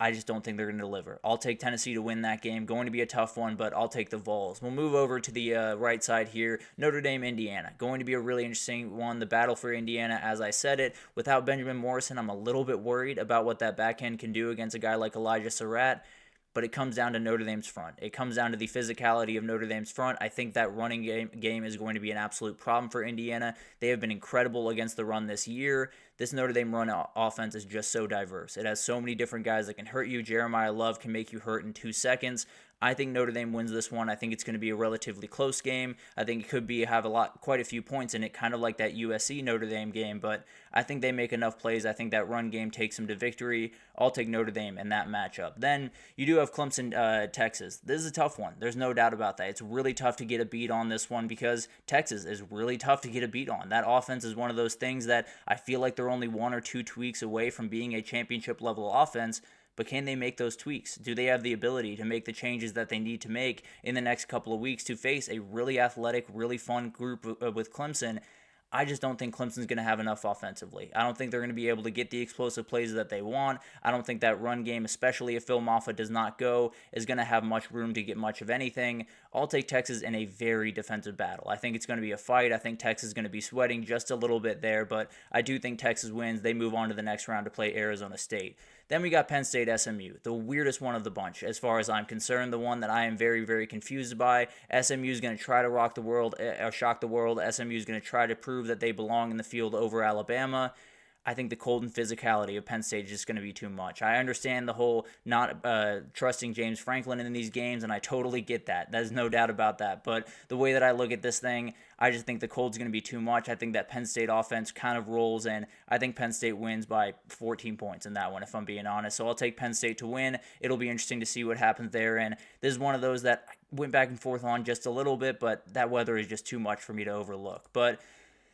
I just don't think they're going to deliver. I'll take Tennessee to win that game. Going to be a tough one, but I'll take the Vols. We'll move over to the right side here. Notre Dame, Indiana. Going to be a really interesting one. The battle for Indiana, as I said it. Without Benjamin Morrison, I'm a little bit worried about what that back end can do against a guy like Elijah Surratt. But it comes down to Notre Dame's front. It comes down to the physicality of Notre Dame's front. I think that running game is going to be an absolute problem for Indiana. They have been incredible against the run this year. This Notre Dame run offense is just so diverse. It has so many different guys that can hurt you. Jeremiah Love can make you hurt in 2 seconds. I think Notre Dame wins this one. I think it's going to be a relatively close game. I think it could have quite a few points in it, kind of like that USC Notre Dame game, but I think they make enough plays. I think that run game takes them to victory. I'll take Notre Dame in that matchup. Then you do have Clemson, Texas. This is a tough one. There's no doubt about that. It's really tough to get a beat on this one because Texas is really tough to get a beat on. That offense is one of those things that I feel like they're only 1 or 2 tweaks away from being a championship level offense. But can they make those tweaks? Do they have the ability to make the changes that they need to make in the next couple of weeks to face a really athletic, really fun group with Clemson? I just don't think Clemson's going to have enough offensively. I don't think they're going to be able to get the explosive plays that they want. I don't think that run game, especially if Phil Maffa does not go, is going to have much room to get much of anything. I'll take Texas in a very defensive battle. I think it's going to be a fight. I think Texas is going to be sweating just a little bit there, but I do think Texas wins. They move on to the next round to play Arizona State. Then we got Penn State SMU, the weirdest one of the bunch as far as I'm concerned, the one that I am very confused by. SMU is going to try to rock the world, or shock the world. SMU is going to try to prove that they belong in the field over Alabama. I think the cold and physicality of Penn State is just going to be too much. I understand the whole not trusting James Franklin in these games, and I totally get that. There's no doubt about that. But the way that I look at this thing, I just think the cold's going to be too much. I think that Penn State offense kind of rolls, and I think Penn State wins by 14 points in that one, if I'm being honest. So I'll take Penn State to win. It'll be interesting to see what happens there, and this is one of those that I went back and forth on just a little bit, but that weather is just too much for me to overlook. But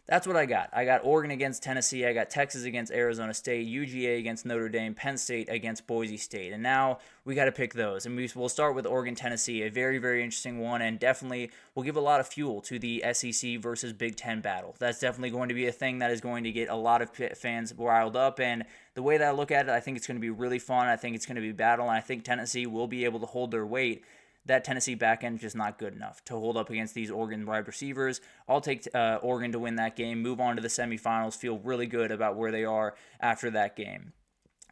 That's what I got. I got Oregon against Tennessee. I got Texas against Arizona State, UGA against Notre Dame, Penn State against Boise State. And now we got to pick those. And we'll start with Oregon-Tennessee, a very, very interesting one, and definitely will give a lot of fuel to the SEC versus Big Ten battle. That's definitely going to be a thing that is going to get a lot of fans riled up. And the way that I look at it, I think it's going to be really fun. I think it's going to be battle, and I think Tennessee will be able to hold their weight. That Tennessee back end is just not good enough to hold up against these Oregon wide receivers. I'll take Oregon to win that game, move on to the semifinals, feel really good about where they are after that game.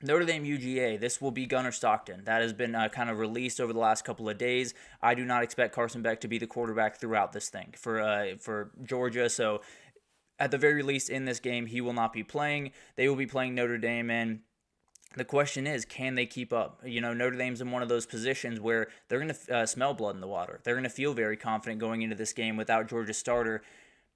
Notre Dame UGA, this will be Gunnar Stockton. That has been kind of released over the last couple of days. I do not expect Carson Beck to be the quarterback throughout this thing for Georgia, so at the very least in this game, he will not be playing. They will be playing Notre Dame, and the question is, can they keep up? Notre Dame's in one of those positions where they're going to smell blood in the water. They're going to feel very confident going into this game without Georgia's starter.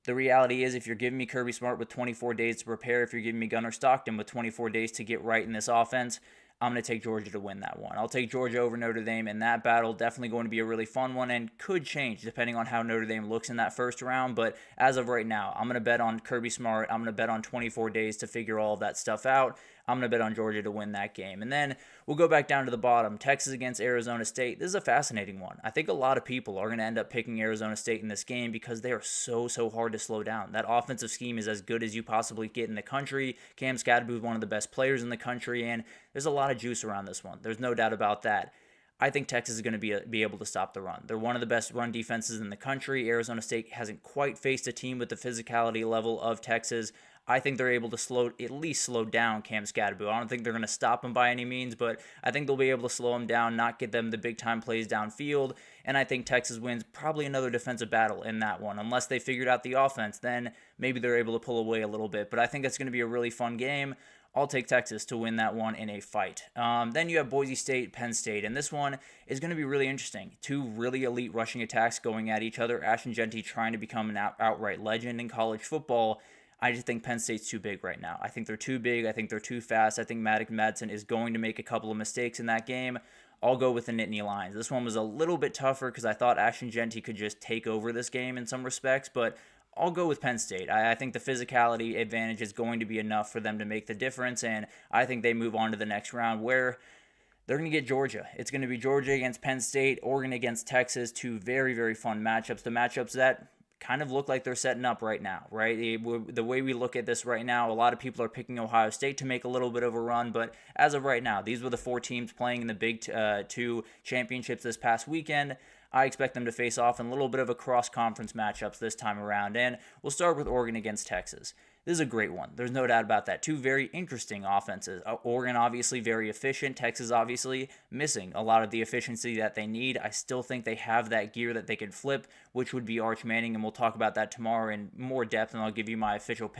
The reality is, if you're giving me Kirby Smart with 24 days to prepare, if you're giving me Gunnar Stockton with 24 days to get right in this offense, I'm going to take Georgia to win that one. I'll take Georgia over Notre Dame in that battle. Definitely going to be a really fun one and could change depending on how Notre Dame looks in that first round. But as of right now, I'm going to bet on Kirby Smart. I'm going to bet on 24 days to figure all of that stuff out. I'm going to bet on Georgia to win that game. And then we'll go back down to the bottom. Texas against Arizona State. This is a fascinating one. I think a lot of people are going to end up picking Arizona State in this game because they are so hard to slow down. That offensive scheme is as good as you possibly get in the country. Cam Scadaboo is one of the best players in the country, and there's a lot of juice around this one. There's no doubt about that. I think Texas is going to be able to stop the run. They're one of the best run defenses in the country. Arizona State hasn't quite faced a team with the physicality level of Texas. I think they're able to at least slow down Cam Scadaboo. I don't think they're going to stop him by any means, but I think they'll be able to slow him down, not get them the big-time plays downfield, and I think Texas wins probably another defensive battle in that one. Unless they figured out the offense, then maybe they're able to pull away a little bit, but I think that's going to be a really fun game. I'll take Texas to win that one in a fight. Then you have Boise State, Penn State, and this one is going to be really interesting. Two really elite rushing attacks going at each other. Ashton Jeanty trying to become an outright legend in college football. I just think Penn State's too big right now. I think they're too big. I think they're too fast. I think Madsen is going to make a couple of mistakes in that game. I'll go with the Nittany Lions. This one was a little bit tougher because I thought Ashton Jeanty could just take over this game in some respects, but I'll go with Penn State. I think the physicality advantage is going to be enough for them to make the difference, and I think they move on to the next round where they're going to get Georgia. It's going to be Georgia against Penn State, Oregon against Texas, two very, very fun matchups. The matchups that kind of look like they're setting up right now, right? The way we look at this right now, a lot of people are picking Ohio State to make a little bit of a run, but as of right now, these were the four teams playing in the Big Two championships this past weekend. I expect them to face off in a little bit of a cross-conference matchups this time around, and we'll start with Oregon against Texas. This is a great one. There's no doubt about that. Two very interesting offenses. Oregon obviously very efficient. Texas obviously missing a lot of the efficiency that they need. I still think they have that gear that they can flip, which would be Arch Manning, and we'll talk about that tomorrow in more depth, and I'll give you my official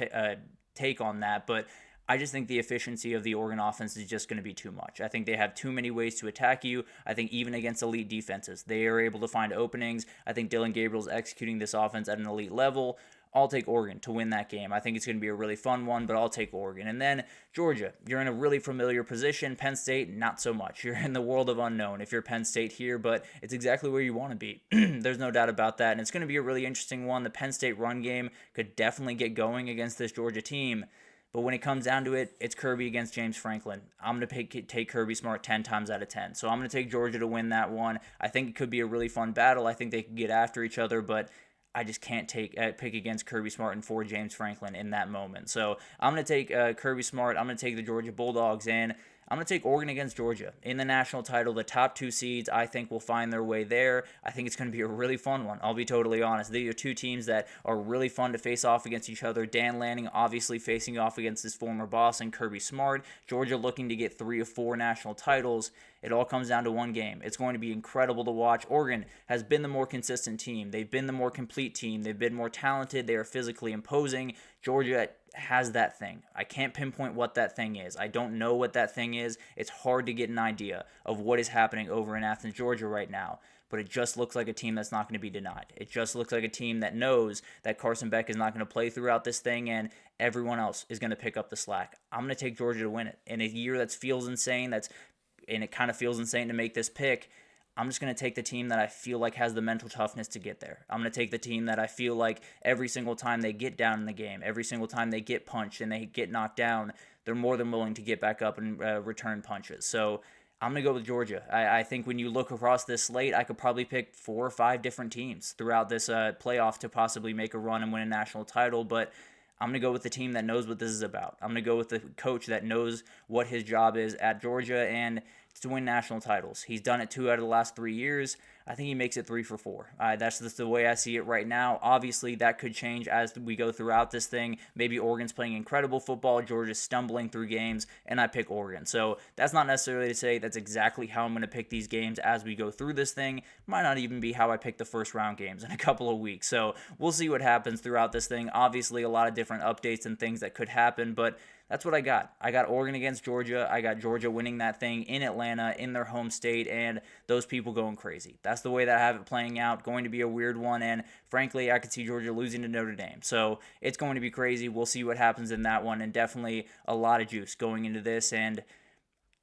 take on that. But I just think the efficiency of the Oregon offense is just going to be too much. I think they have too many ways to attack you. I think even against elite defenses, they are able to find openings. I think Dylan Gabriel's executing this offense at an elite level. I'll take Oregon to win that game. I think it's going to be a really fun one, but I'll take Oregon. And then Georgia, you're in a really familiar position. Penn State, not so much. You're in the world of unknown if you're Penn State here, but it's exactly where you want to be. There's no doubt about that, and it's going to be a really interesting one. The Penn State run game could definitely get going against this Georgia team. But when it comes down to it, it's Kirby against James Franklin. I'm going to take Kirby Smart 10 times out of 10. So I'm going to take Georgia to win that one. I think it could be a really fun battle. I think they could get after each other, but I just can't pick against Kirby Smart and for James Franklin in that moment. So I'm going to take Kirby Smart. I'm going to take the Georgia Bulldogs, and I'm going to take Oregon against Georgia. In the national title, the top two seeds, I think, will find their way there. I think it's going to be a really fun one. I'll be totally honest. These are two teams that are really fun to face off against each other. Dan Lanning obviously facing off against his former boss and Kirby Smart. Georgia looking to get 3 or 4 national titles. It all comes down to one game. It's going to be incredible to watch. Oregon has been the more consistent team. They've been the more complete team. They've been more talented. They are physically imposing. Georgia has that thing. I can't pinpoint what that thing is. I don't know what that thing is. It's hard to get an idea of what is happening over in Athens, Georgia right now. But it just looks like a team that's not going to be denied. It just looks like a team that knows that Carson Beck is not going to play throughout this thing, and everyone else is going to pick up the slack. I'm going to take Georgia to win it. In a year that feels insane, and it kind of feels insane to make this pick, I'm just going to take the team that I feel like has the mental toughness to get there. I'm going to take the team that I feel like every single time they get down in the game, every single time they get punched and they get knocked down, they're more than willing to get back up and return punches. So I'm going to go with Georgia. I think when you look across this slate, I could probably pick 4 or 5 different teams throughout this playoff to possibly make a run and win a national title, but I'm going to go with the team that knows what this is about. I'm going to go with the coach that knows what his job is at Georgia, and it's to win national titles. He's done it 2 out of the last 3 years. I think he makes it 3 for 4. That's just the way I see it right now. Obviously, that could change as we go throughout this thing. Maybe Oregon's playing incredible football, Georgia's stumbling through games, and I pick Oregon. So that's not necessarily to say that's exactly how I'm going to pick these games as we go through this thing. Might not even be how I pick the first round games in a couple of weeks. So we'll see what happens throughout this thing. Obviously, a lot of different updates and things that could happen, but that's what I got. I got Oregon against Georgia. I got Georgia winning that thing in Atlanta, in their home state, and those people going crazy. That's the way that I have it playing out. Going to be a weird one, and frankly, I could see Georgia losing to Notre Dame. So it's going to be crazy. We'll see what happens in that one, and definitely a lot of juice going into this, and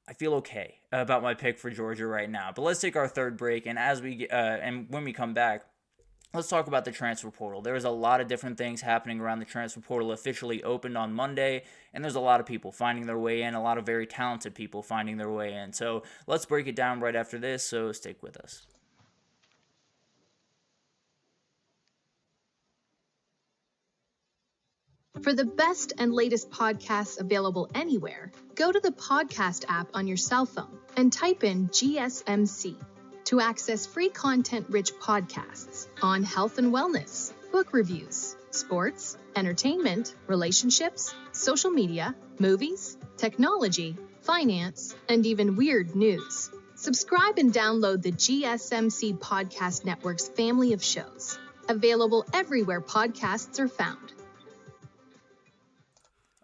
I feel okay about my pick for Georgia right now. But let's take our third break, and and when we come back, let's talk about the transfer portal. There's a lot of different things happening around the transfer portal. Officially opened on Monday, and there's a lot of people finding their way in, a lot of very talented people finding their way in. So let's break it down right after this, so stick with us. For the best and latest podcasts available anywhere, go to the podcast app on your cell phone and type in GSMC. To access free content-rich podcasts on health and wellness, book reviews, sports, entertainment, relationships, social media, movies, technology, finance, and even weird news. Subscribe and download the GSMC Podcast Network's family of shows, available everywhere podcasts are found.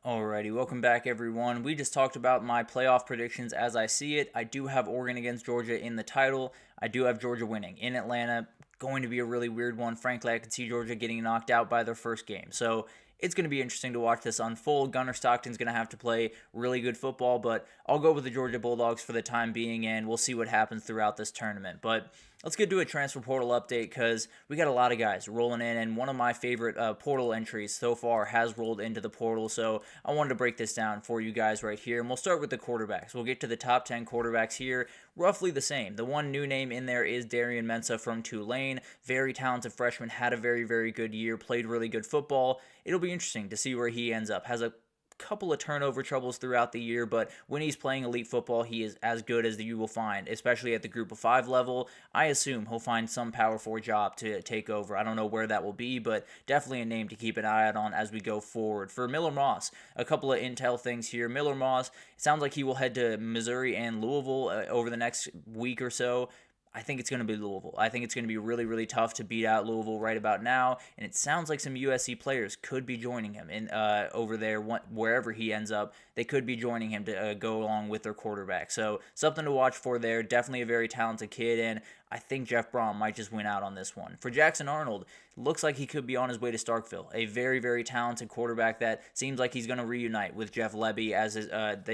Alrighty, welcome back everyone. We just talked about my playoff predictions as I see it. I do have Oregon against Georgia in the title. I do have Georgia winning in Atlanta. Going to be a really weird one. Frankly, I could see Georgia getting knocked out by their first game. So it's going to be interesting to watch this unfold. Gunnar Stockton's going to have to play really good football, but I'll go with the Georgia Bulldogs for the time being, and we'll see what happens throughout this tournament. But let's get to a transfer portal update because we got a lot of guys rolling in, and one of my favorite portal entries so far has rolled into the portal, so I wanted to break this down for you guys right here, and we'll start with the quarterbacks. We'll get to the top 10 quarterbacks here, roughly the same. The one new name in there is Darian Mensah from Tulane. Very talented freshman, had a very, very good year, played really good football. It'll be interesting to see where he ends up. Has a couple of turnover troubles throughout the year, but when he's playing elite football, he is as good as you will find, especially at the group of 5 level. I assume he'll find some Power 4 job to take over. I don't know where that will be, but definitely a name to keep an eye out on as we go forward. For Miller Moss, a couple of intel things here. Miller Moss, it sounds like he will head to Missouri and Louisville over the next week or so. I think it's going to be Louisville. I think it's going to be really, really tough to beat out Louisville right about now, and it sounds like some USC players could be joining him in over there, wherever he ends up. They could be joining him to go along with their quarterback. So something to watch for there. Definitely a very talented kid, and I think Jeff Brom might just win out on this one. For Jackson Arnold, looks like he could be on his way to Starkville. A very, very talented quarterback that seems like he's going to reunite with Jeff Lebby as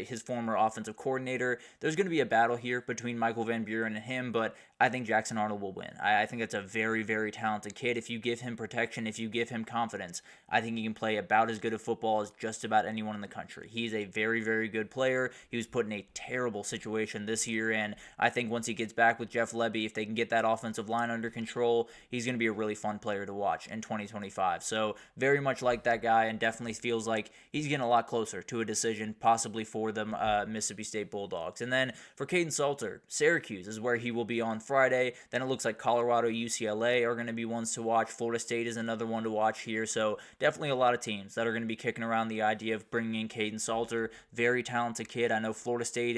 his former offensive coordinator. There's going to be a battle here between Michael Van Buren and him, but I think Jackson Arnold will win. I think it's a very, very talented kid. If you give him protection, if you give him confidence, I think he can play about as good of football as just about anyone in the country. He's a very, very good player. He was put in a terrible situation this year, and I think once he gets back with Jeff Lebby, if they can get that offensive line under control, he's going to be a really fun player to watch in 2025. So very much like that guy, and definitely feels like he's getting a lot closer to a decision, possibly for the Mississippi State Bulldogs. And then for Caden Salter, Syracuse is where he will be on Friday. Then it looks like Colorado, UCLA are going to be ones to watch. Florida State is another one to watch here. So definitely a lot of teams that are going to be kicking around the idea of bringing in Caden Salter. Very talented kid. I know Florida State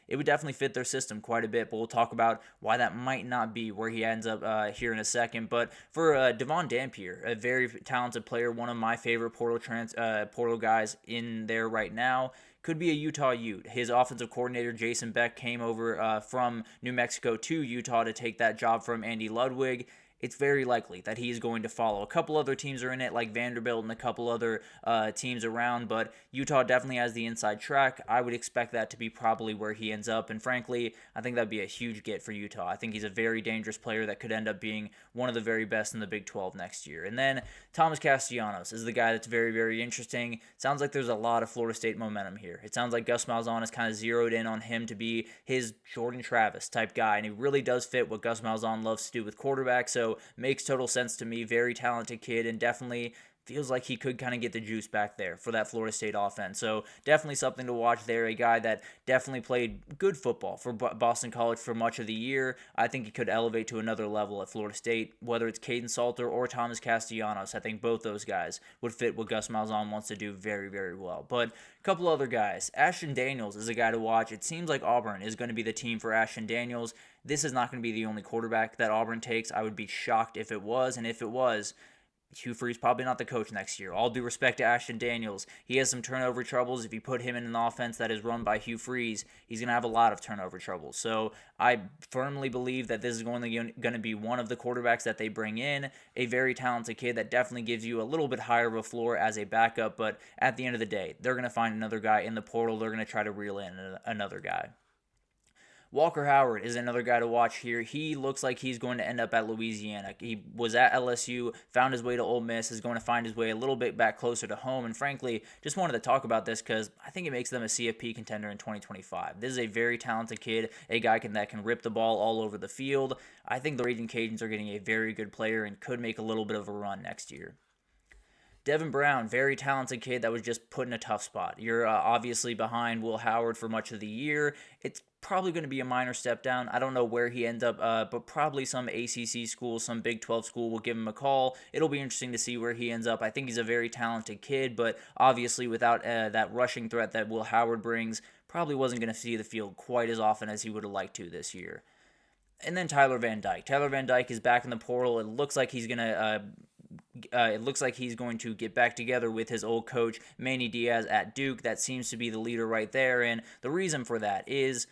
it would definitely fit their system quite a bit, but we'll talk about why that might not be where he ends up here in a second. But for Devon Dampier, a very talented player, one of my favorite portal guys in there right now, could be a Utah Ute. His offensive coordinator, Jason Beck, came over from New Mexico to Utah to take that job from Andy Ludwig. it's very likely that he's going to follow. A couple other teams are in it, like Vanderbilt and a couple other teams around, but Utah definitely has the inside track. I would expect that to be probably where he ends up, and frankly, I think that'd be a huge get for Utah. I think he's a very dangerous player that could end up being one of the very best in the Big 12 next year. And then Thomas Castellanos is the guy that's very, very interesting. Sounds like there's a lot of Florida State momentum here. It sounds like Gus Malzahn has kind of zeroed in on him to be his Jordan Travis type guy, and he really does fit what Gus Malzahn loves to do with quarterbacks, so makes total sense to me. Very talented kid, and definitely feels like he could kind of get the juice back there for that Florida State offense. So definitely something to watch there. A guy that definitely played good football for Boston College for much of the year. I think he could elevate to another level at Florida State, whether it's Caden Salter or Thomas Castellanos. I think both those guys would fit what Gus Malzahn wants to do very, very well. But a couple other guys. Ashton Daniels is a guy to watch. It seems like Auburn is going to be the team for Ashton Daniels. This is not going to be the only quarterback that Auburn takes. I would be shocked if it was, and if it was, Hugh Freeze probably not the coach next year. All due respect to Ashton Daniels, he has some turnover troubles. If you put him in an offense that is run by Hugh Freeze, he's going to have a lot of turnover troubles. So I firmly believe that this is going to be one of the quarterbacks that they bring in, a very talented kid that definitely gives you a little bit higher of a floor as a backup, but at the end of the day, they're going to find another guy in the portal. They're going to try to reel in another guy. Walker Howard is another guy to watch here. He looks like he's going to end up at Louisiana. He was at LSU, found his way to Ole Miss, is going to find his way a little bit back closer to home, and frankly, just wanted to talk about this because I think it makes them a CFP contender in 2025. This is a very talented kid, a guy that can rip the ball all over the field. I think the Raging Cajuns are getting a very good player and could make a little bit of a run next year. Devin Brown, very talented kid that was just put in a tough spot. You're obviously behind Will Howard for much of the year. It's probably going to be a minor step down. I don't know where he ends up, but probably some ACC school, some Big 12 school will give him a call. It'll be interesting to see where he ends up. I think he's a very talented kid, but obviously without that rushing threat that Will Howard brings, probably wasn't going to see the field quite as often as he would have liked to this year. And then Tyler Van Dyke. Tyler Van Dyke is back in the portal. It looks like he's going to get back together with his old coach, Manny Diaz at Duke. That seems to be the leader right there, and the reason for that is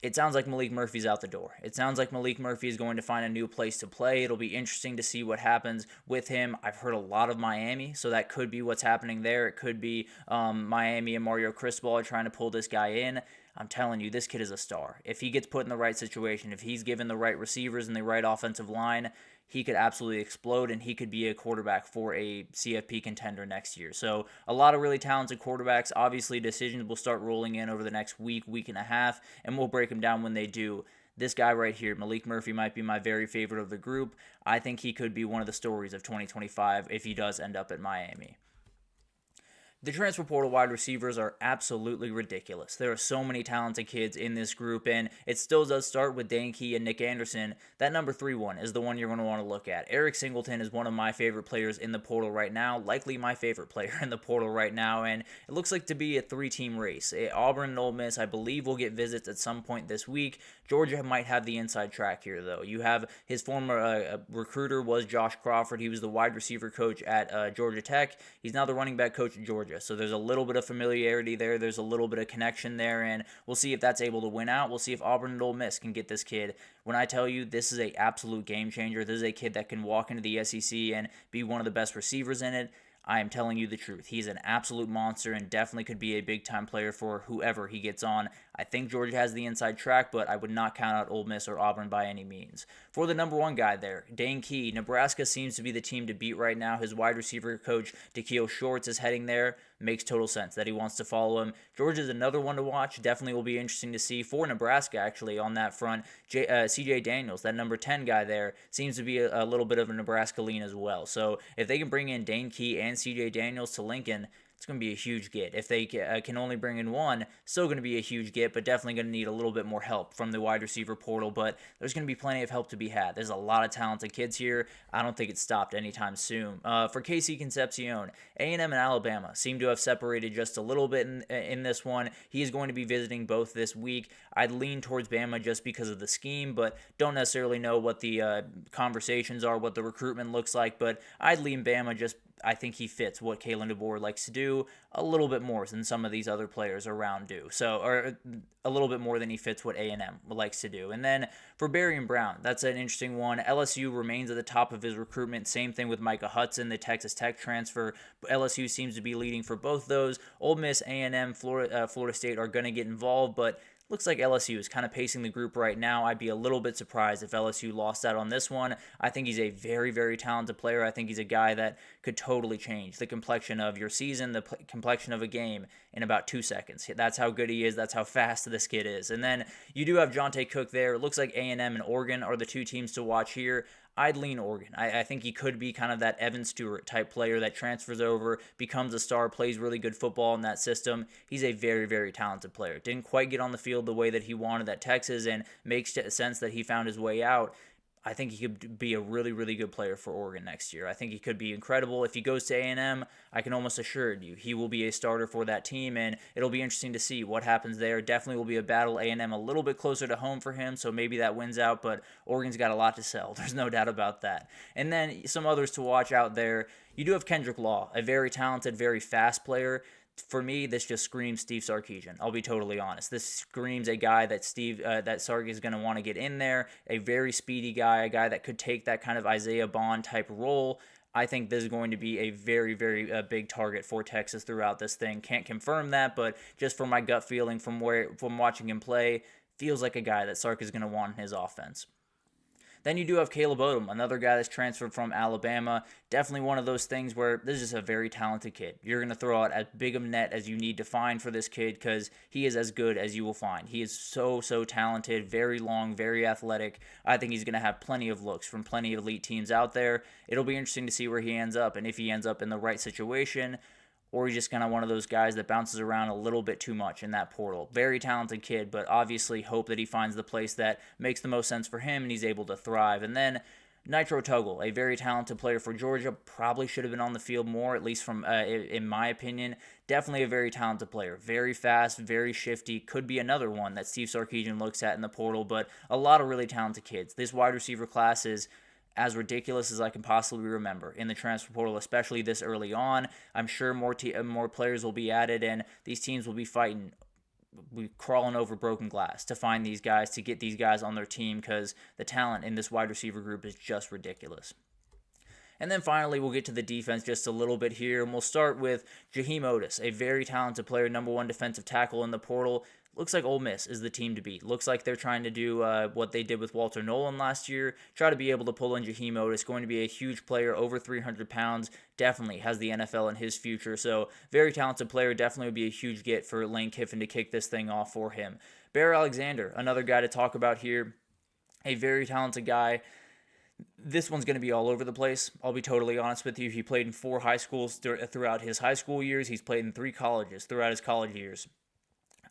it sounds like Malik Murphy's out the door. It sounds like Malik Murphy is going to find a new place to play. It'll be interesting to see what happens with him. I've heard a lot of Miami, so that could be what's happening there. It could be Miami and Mario Cristobal are trying to pull this guy in. I'm telling you, this kid is a star. If he gets put in the right situation, if he's given the right receivers and the right offensive line, he could absolutely explode, and he could be a quarterback for a CFP contender next year. So a lot of really talented quarterbacks. Obviously, decisions will start rolling in over the next week and a half, and we'll break them down when they do. This guy right here, Malik Murphy, might be my very favorite of the group. I think he could be one of the stories of 2025 if he does end up at Miami. The transfer portal wide receivers are absolutely ridiculous. There are so many talented kids in this group, and it still does start with Dane Key and Nick Anderson. That number 3 one is the one you're going to want to look at. Eric Singleton is one of my favorite players in the portal right now, likely my favorite player in the portal right now, and it looks like to be a 3-team race. Auburn and Ole Miss, I believe, will get visits at some point this week. Georgia might have the inside track here, though. You have his former recruiter was Josh Crawford. He was the wide receiver coach at Georgia Tech. He's now the running back coach at Georgia. So there's a little bit of familiarity there. There's a little bit of connection there, and we'll see if that's able to win out. We'll see if Auburn and Ole Miss can get this kid. When I tell you this is an absolute game changer, this is a kid that can walk into the SEC and be one of the best receivers in it. I am telling you the truth. He's an absolute monster and definitely could be a big-time player for whoever he gets on. I think Georgia has the inside track, but I would not count out Ole Miss or Auburn by any means. For the number 1 guy there, Dane Key, Nebraska seems to be the team to beat right now. His wide receiver coach, Takeo Shorts, is heading there. Makes total sense that he wants to follow him. Georgia's another one to watch. Definitely will be interesting to see. For Nebraska, actually, on that front, CJ Daniels, that number 10 guy there, seems to be a little bit of a Nebraska lean as well. So if they can bring in Dane Key and CJ Daniels to Lincoln, it's going to be a huge get. If they can only bring in one, still going to be a huge get, but definitely going to need a little bit more help from the wide receiver portal. But there's going to be plenty of help to be had. There's a lot of talented kids here. I don't think it's stopped anytime soon. For KC Concepcion, A&M and Alabama seem to have separated just a little bit in this one. He is going to be visiting both this week. I'd lean towards Bama just because of the scheme, but don't necessarily know what the conversations are, what the recruitment looks like. But I'd lean Bama just I think he fits what Kalen DeBoer likes to do a little bit more than some of these other players around do. So, or a little bit more than he fits what A&M likes to do. And then for Berrien Brown, that's an interesting one. LSU remains at the top of his recruitment. Same thing with Micah Hudson, the Texas Tech transfer. LSU seems to be leading for both those. Ole Miss, A&M, Florida State are going to get involved, but looks like LSU is kind of pacing the group right now. I'd be a little bit surprised if LSU lost out on this one. I think he's a very, very talented player. I think he's a guy that could totally change the complexion of your season, the complexion of a game in about 2 seconds. That's how good he is. That's how fast this kid is. And then you do have Jonte Cook there. It looks like A&M and Oregon are the two teams to watch here. I'd lean Oregon. I think he could be kind of that Evan Stewart type player that transfers over, becomes a star, plays really good football in that system. He's a very, very talented player. Didn't quite get on the field the way that he wanted at Texas, and makes sense that he found his way out. I think he could be a really, really good player for Oregon next year. I think he could be incredible. If he goes to A&M, I can almost assure you he will be a starter for that team, and it'll be interesting to see what happens there. Definitely will be a battle. A&M a little bit closer to home for him, so maybe that wins out, but Oregon's got a lot to sell. There's no doubt about that. And then some others to watch out there. You do have Kendrick Law, a very talented, very fast player. For me, this just screams Steve Sarkisian. I'll be totally honest. This screams a guy that Sark is going to want to get in there, a very speedy guy, a guy that could take that kind of Isaiah Bond type role. I think this is going to be a very, very big target for Texas throughout this thing. Can't confirm that, but just from my gut feeling from watching him play, feels like a guy that Sark is going to want in his offense. Then you do have Caleb Odom, another guy that's transferred from Alabama. Definitely one of those things where this is a very talented kid. You're going to throw out as big a net as you need to find for this kid because he is as good as you will find. He is so talented, very long, very athletic. I think he's going to have plenty of looks from plenty of elite teams out there. It'll be interesting to see where he ends up and if he ends up in the right situation, or he's just kind of one of those guys that bounces around a little bit too much in that portal. Very talented kid, but obviously hope that he finds the place that makes the most sense for him and he's able to thrive. And then Nitro Tuggle, a very talented player for Georgia, probably should have been on the field more, at least from in my opinion. Definitely a very talented player. Very fast, very shifty. Could be another one that Steve Sarkisian looks at in the portal, but a lot of really talented kids. This wide receiver class is as ridiculous as I can possibly remember in the transfer portal, especially this early on. I'm sure more players will be added, and these teams will be crawling over broken glass to find these guys, to get these guys on their team, because the talent in this wide receiver group is just ridiculous. And then finally, we'll get to the defense just a little bit here, and we'll start with Jaheim Otis, a very talented player, number one defensive tackle in the portal. Looks like Ole Miss is the team to beat. Looks like they're trying to do what they did with Walter Nolan last year, try to be able to pull in Jaheim Otis. Going to be a huge player, over 300 pounds, definitely has the NFL in his future. So very talented player, definitely would be a huge get for Lane Kiffin to kick this thing off for him. Bear Alexander, another guy to talk about here, a very talented guy. This one's going to be all over the place. I'll be totally honest with you. He played in 4 high schools throughout his high school years. He's played in 3 colleges throughout his college years.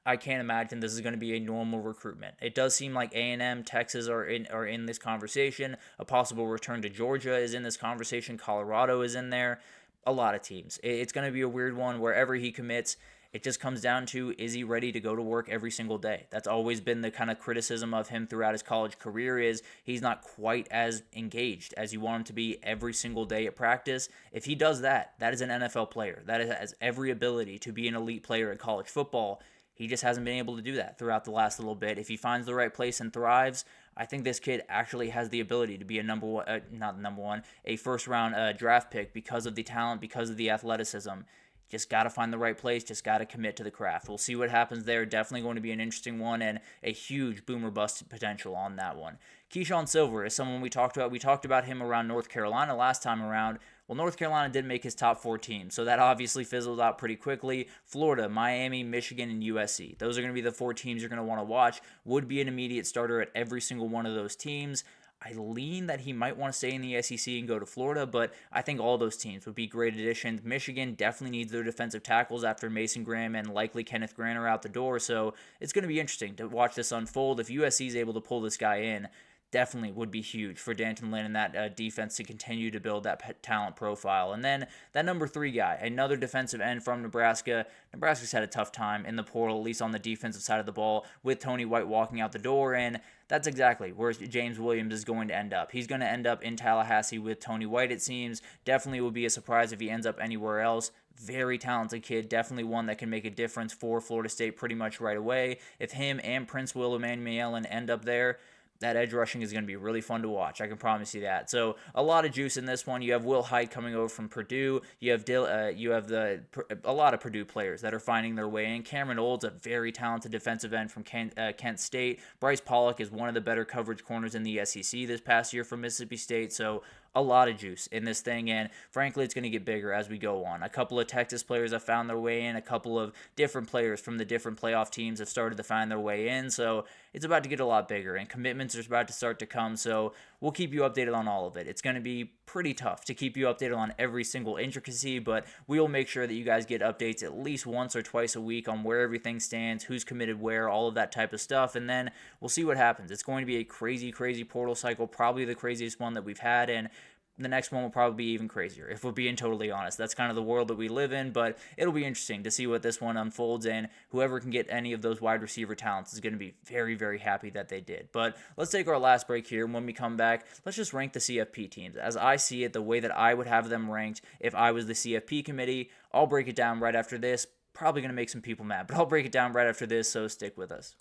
I can't imagine this is going to be a normal recruitment. It does seem like A&M, Texas are in this conversation. A possible return to Georgia is in this conversation. Colorado is in there. A lot of teams. It's going to be a weird one. Wherever he commits, it just comes down to, is he ready to go to work every single day? That's always been the kind of criticism of him throughout his college career, is he's not quite as engaged as you want him to be every single day at practice. If he does that, that is an NFL player. That has every ability to be an elite player in college football. He just hasn't been able to do that throughout the last little bit. If he finds the right place and thrives, I think this kid actually has the ability to be a first-round draft pick because of the talent, because of the athleticism. Just got to find the right place, just got to commit to the craft. We'll see what happens there. Definitely going to be an interesting one and a huge boomer bust potential on that one. Keyshawn Silver is someone we talked about. We talked about him around North Carolina last time around. Well, North Carolina did make his top 4 teams, so that obviously fizzled out pretty quickly. Florida, Miami, Michigan, and USC. Those are going to be the 4 teams you're going to want to watch. Would be an immediate starter at every single one of those teams. I lean that he might want to stay in the SEC and go to Florida, but I think all those teams would be great additions. Michigan definitely needs their defensive tackles after Mason Graham and likely Kenneth Grant are out the door, so it's going to be interesting to watch this unfold. If USC is able to pull this guy in, definitely would be huge for Danton Lynn and that defense to continue to build that talent profile. And then that number 3 guy, another defensive end from Nebraska. Nebraska's had a tough time in the portal, at least on the defensive side of the ball, with Tony White walking out the door, and That's exactly where James Williams is going to end up. He's going to end up in Tallahassee with Tony White, it seems. Definitely would be a surprise if he ends up anywhere else. Very talented kid, definitely one that can make a difference for Florida State pretty much right away. If him and Prince Will Emmanuel end up there, that edge rushing is going to be really fun to watch. I can promise you that. So a lot of juice in this one. You have Will Hite coming over from Purdue. You have a lot of Purdue players that are finding their way in. Cameron Old's a very talented defensive end from Kent State. Bryce Pollock is one of the better coverage corners in the SEC this past year from Mississippi State. So a lot of juice in this thing, and frankly, it's going to get bigger as we go on. A couple of Texas players have found their way in. A couple of different players from the different playoff teams have started to find their way in, so it's about to get a lot bigger, and commitments are about to start to come, so we'll keep you updated on all of it. It's going to be pretty tough to keep you updated on every single intricacy, but we will make sure that you guys get updates at least once or twice a week on where everything stands, who's committed where, all of that type of stuff, and then we'll see what happens. It's going to be a crazy, crazy portal cycle, probably the craziest one that we've had, and the next one will probably be even crazier, if we're being totally honest. That's kind of the world that we live in, but it'll be interesting to see what this one unfolds, and whoever can get any of those wide receiver talents is going to be very, very happy that they did. But let's take our last break here, and when we come back, let's just rank the CFP teams. As I see it, the way that I would have them ranked if I was the CFP committee, I'll break it down right after this. Probably going to make some people mad, but I'll break it down right after this, so stick with us.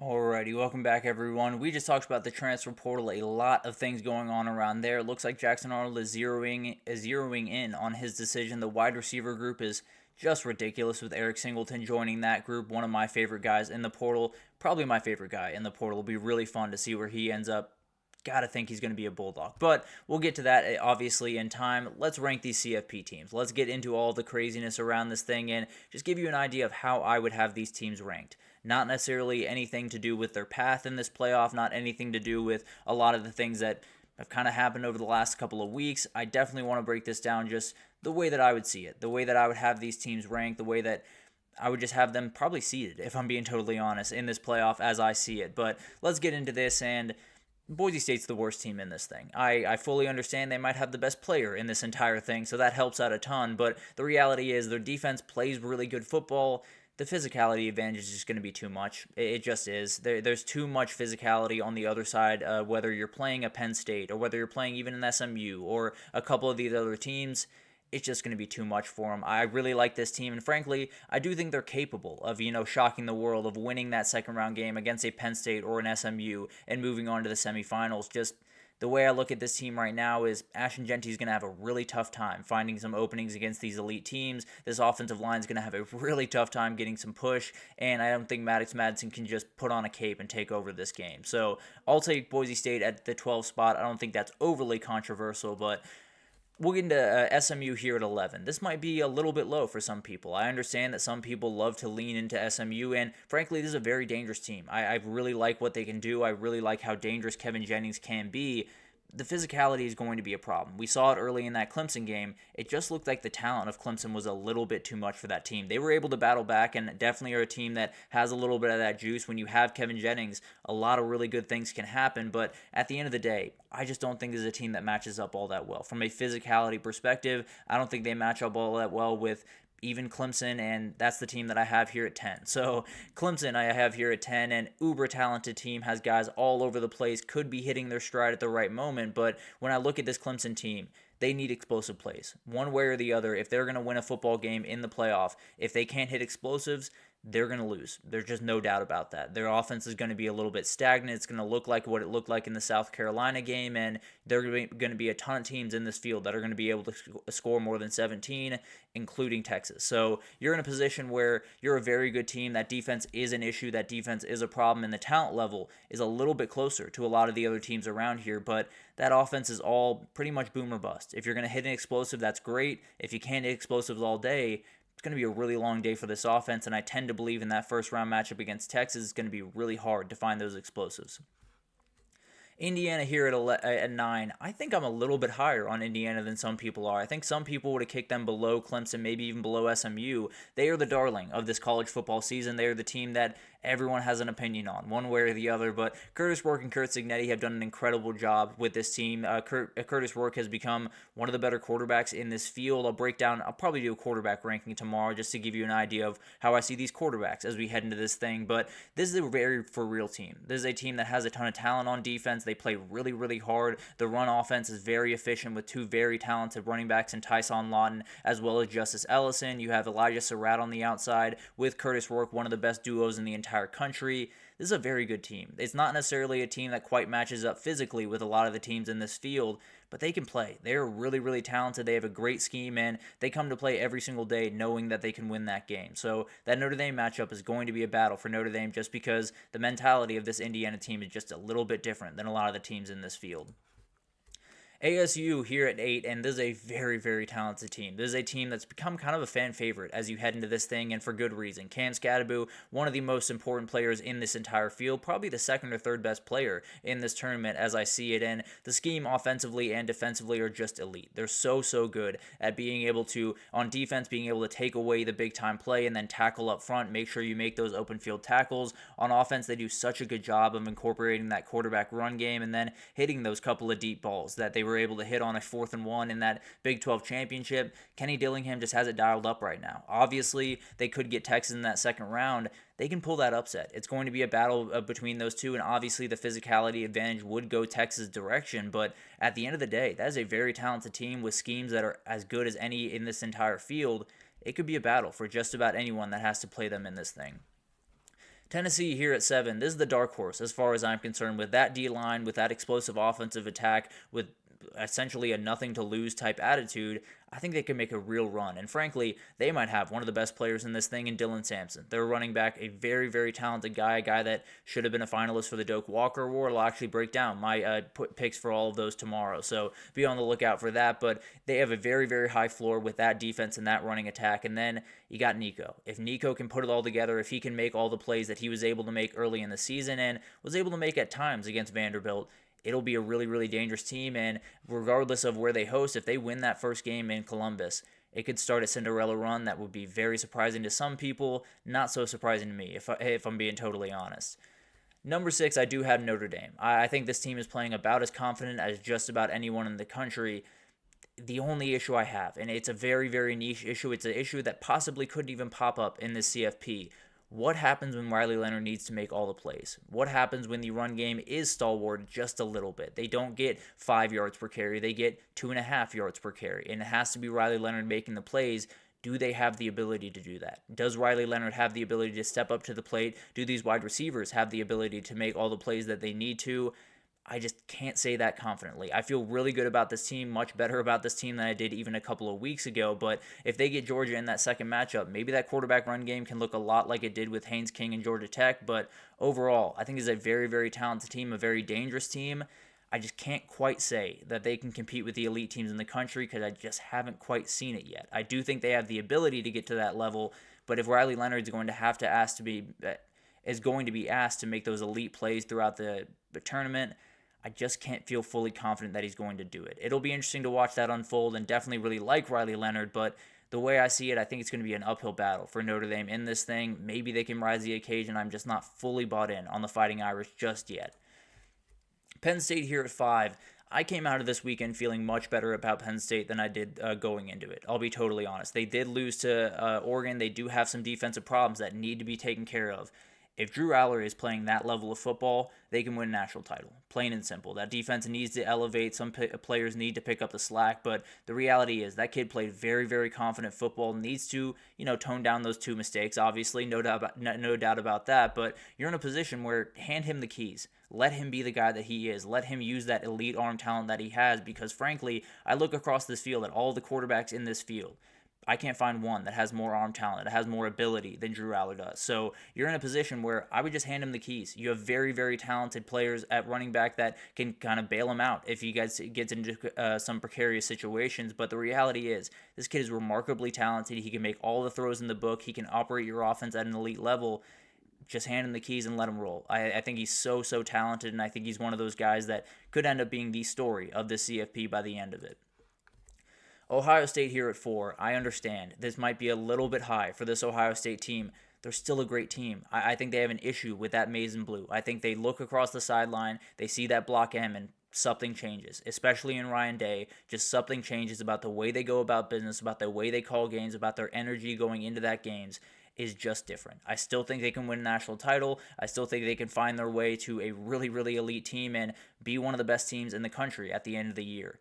Alrighty, welcome back everyone. We just talked about the transfer portal, a lot of things going on around there. It looks like Jackson Arnold is zeroing in on his decision. The wide receiver group is just ridiculous with Eric Singleton joining that group. One of my favorite guys in the portal, probably my favorite guy in the portal. It'll be really fun to see where he ends up. Gotta think he's going to be a Bulldog. But we'll get to that obviously in time. Let's rank these CFP teams. Let's get into all the craziness around this thing and just give you an idea of how I would have these teams ranked. Not necessarily anything to do with their path in this playoff, not anything to do with a lot of the things that have kind of happened over the last couple of weeks. I definitely want to break this down just the way that I would see it, the way that I would have these teams ranked, the way that I would just have them probably seeded, if I'm being totally honest, in this playoff as I see it. But let's get into this, and Boise State's the worst team in this thing. I fully understand they might have the best player in this entire thing, so that helps out a ton, but the reality is their defense plays really good football. The physicality advantage is just going to be too much. It just is. There's too much physicality on the other side, whether you're playing a Penn State or whether you're playing even an SMU or a couple of these other teams. It's just going to be too much for them. I really like this team, and frankly, I do think they're capable of, shocking the world, of winning that second-round game against a Penn State or an SMU and moving on to the semifinals. Just the way I look at this team right now is Ashton Genty's going to have a really tough time finding some openings against these elite teams. This offensive line is going to have a really tough time getting some push, and I don't think Maddox Madsen can just put on a cape and take over this game. So I'll take Boise State at the 12th spot. I don't think that's overly controversial, but we'll get into SMU here at 11. This might be a little bit low for some people. I understand that some people love to lean into SMU, and frankly, this is a very dangerous team. I really like what they can do. I really like how dangerous Kevin Jennings can be. The physicality is going to be a problem. We saw it early in that Clemson game. It just looked like the talent of Clemson was a little bit too much for that team. They were able to battle back and definitely are a team that has a little bit of that juice. When you have Kevin Jennings, a lot of really good things can happen, but at the end of the day, I just don't think there's a team that matches up all that well. From a physicality perspective, I don't think they match up all that well with even Clemson, and that's the team that I have here at 10. So Clemson I have here at 10, an uber talented team, has guys all over the place, could be hitting their stride at the right moment, but when I look at this Clemson team, they need explosive plays. One way or the other, if they're going to win a football game in the playoff, if they can't hit explosives, they're going to lose. There's just no doubt about that. Their offense is going to be a little bit stagnant. It's going to look like what it looked like in the South Carolina game, and there are going to be a ton of teams in this field that are going to be able to score more than 17, including Texas. So you're in a position where you're a very good team. That defense is an issue. That defense is a problem, and the talent level is a little bit closer to a lot of the other teams around here, but that offense is all pretty much boom or bust. If you're going to hit an explosive, that's great. If you can't hit explosives all day, it's going to be a really long day for this offense, and I tend to believe in that first round matchup against Texas, it's going to be really hard to find those explosives. Indiana here at 9. I think I'm a little bit higher on Indiana than some people are. I think some people would have kicked them below Clemson, maybe even below SMU. They are the darling of this college football season. They are the team that everyone has an opinion on, one way or the other, but Curtis Work and Curt Cignetti have done an incredible job with this team. Curtis Work has become one of the better quarterbacks in this field. I'll probably do a quarterback ranking tomorrow just to give you an idea of how I see these quarterbacks as we head into this thing, but this is a very for real team. This is a team that has a ton of talent on defense. They play really, really hard. The run offense is very efficient with two very talented running backs in Tyson Lawton as well as Justice Ellison. You have Elijah Surratt on the outside with Curtis Work, one of the best duos in the entire country. This is a very good team. It's not necessarily a team that quite matches up physically with a lot of the teams in this field, but they can play. They're really, really talented. They have a great scheme, and they come to play every single day knowing that they can win that game. So that Notre Dame matchup is going to be a battle for Notre Dame just because the mentality of this Indiana team is just a little bit different than a lot of the teams in this field. ASU here at 8, and this is a very, very talented team. This is a team that's become kind of a fan favorite as you head into this thing, and for good reason. Cam Skattebo, one of the most important players in this entire field, probably the second or third best player in this tournament as I see it, and the scheme offensively and defensively are just elite. They're so good at being able to, on defense, being able to take away the big-time play and then tackle up front, make sure you make those open field tackles. On offense, they do such a good job of incorporating that quarterback run game and then hitting those couple of deep balls that they were able to hit on a 4th and 1 in that Big 12 championship. Kenny Dillingham just has it dialed up right now. Obviously, they could get Texas in that second round. They can pull that upset. It's going to be a battle between those two, and obviously the physicality advantage would go Texas' direction, but at the end of the day, that is a very talented team with schemes that are as good as any in this entire field. It could be a battle for just about anyone that has to play them in this thing. Tennessee here at 7. This is the dark horse as far as I'm concerned, with that D-line, with that explosive offensive attack, with essentially a nothing to lose type attitude. I think they can make a real run, and frankly, they might have one of the best players in this thing in Dylan Sampson. They're running back, a very, very talented guy, a guy that should have been a finalist for the Doak Walker Award. I'll actually break down my picks for all of those tomorrow, so be on the lookout for that, but they have a very, very high floor with that defense and that running attack, and then you got Nico. If Nico can put it all together, if he can make all the plays that he was able to make early in the season and was able to make at times against Vanderbilt, it'll be a really, really dangerous team, and regardless of where they host, if they win that first game in Columbus, it could start a Cinderella run that would be very surprising to some people, not so surprising to me, if I'm being totally honest. Number 6, I do have Notre Dame. I think this team is playing about as confident as just about anyone in the country. The only issue I have, and it's a very, very niche issue, it's an issue that possibly couldn't even pop up in this CFP. What happens when Riley Leonard needs to make all the plays? What happens when the run game is stalwart just a little bit? They don't get 5 yards per carry. They get 2.5 yards per carry. And it has to be Riley Leonard making the plays. Do they have the ability to do that? Does Riley Leonard have the ability to step up to the plate? Do these wide receivers have the ability to make all the plays that they need to? I just can't say that confidently. I feel really good about this team, much better about this team than I did even a couple of weeks ago, but if they get Georgia in that second matchup, maybe that quarterback run game can look a lot like it did with Haynes King and Georgia Tech, but overall, I think it's a very, very talented team, a very dangerous team. I just can't quite say that they can compete with the elite teams in the country because I just haven't quite seen it yet. I do think they have the ability to get to that level, but if Riley Leonard is going to be asked to make those elite plays throughout the tournament, I just can't feel fully confident that he's going to do it. It'll be interesting to watch that unfold and definitely really like Riley Leonard, but the way I see it, I think it's going to be an uphill battle for Notre Dame in this thing. Maybe they can rise to the occasion. I'm just not fully bought in on the Fighting Irish just yet. Penn State here at 5. I came out of this weekend feeling much better about Penn State than I did going into it. I'll be totally honest. They did lose to Oregon. They do have some defensive problems that need to be taken care of. If Drew Aller is playing that level of football, they can win a national title. Plain and simple. That defense needs to elevate. Some players need to pick up the slack, but the reality is that kid played very, very confident football. Needs to, tone down those 2 mistakes. Obviously, no doubt about that. But you're in a position where hand him the keys. Let him be the guy that he is. Let him use that elite arm talent that he has. Because frankly, I look across this field at all the quarterbacks in this field. I can't find one that has more arm talent, that has more ability than Drew Aller does. So you're in a position where I would just hand him the keys. You have very, very talented players at running back that can kind of bail him out if he gets into some precarious situations. But the reality is, this kid is remarkably talented. He can make all the throws in the book. He can operate your offense at an elite level. Just hand him the keys and let him roll. I think he's so talented, and I think he's one of those guys that could end up being the story of the CFP by the end of it. Ohio State here at 4, I understand. This might be a little bit high for this Ohio State team. They're still a great team. I think they have an issue with that maize and blue. I think they look across the sideline, they see that block M, and something changes, especially in Ryan Day. Just something changes about the way they go about business, about the way they call games, about their energy going into that games is just different. I still think they can win a national title. I still think they can find their way to a really, really elite team and be one of the best teams in the country at the end of the year.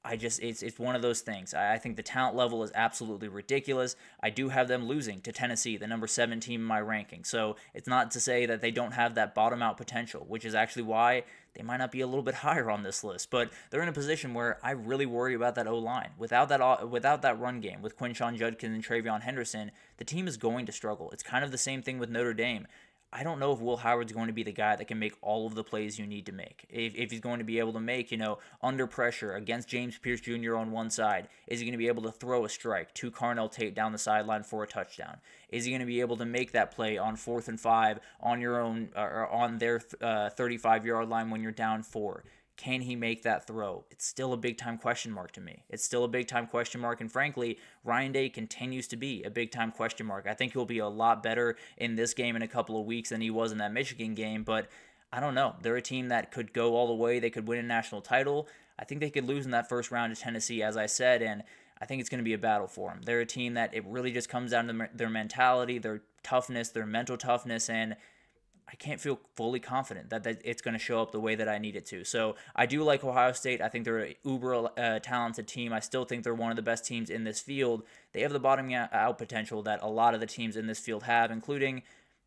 It's one of those things. I think the talent level is absolutely ridiculous. I do have them losing to Tennessee, the number 7 team in my ranking. So it's not to say that they don't have that bottom out potential, which is actually why they might not be a little bit higher on this list. But they're in a position where I really worry about that O-line. Without that run game with Quinshon Judkins and Travion Henderson, the team is going to struggle. It's kind of the same thing with Notre Dame. I don't know if Will Howard's going to be the guy that can make all of the plays you need to make. If he's going to be able to make, under pressure against James Pierce Jr. on one side, is he going to be able to throw a strike to Carnell Tate down the sideline for a touchdown? Is he going to be able to make that play on 4th and 5 on your own or on their 35-yard line when you're down 4? Can he make that throw? It's still a big-time question mark to me. It's still a big-time question mark, and frankly, Ryan Day continues to be a big-time question mark. I think he'll be a lot better in this game in a couple of weeks than he was in that Michigan game, but I don't know. They're a team that could go all the way. They could win a national title. I think they could lose in that first round to Tennessee, as I said, and I think it's going to be a battle for them. They're a team that it really just comes down to their mentality, their toughness, their mental toughness, and I can't feel fully confident that it's going to show up the way that I need it to. So I do like Ohio State. I think they're an uber talented team. I still think they're one of the best teams in this field. They have the bottoming out potential that a lot of the teams in this field have, including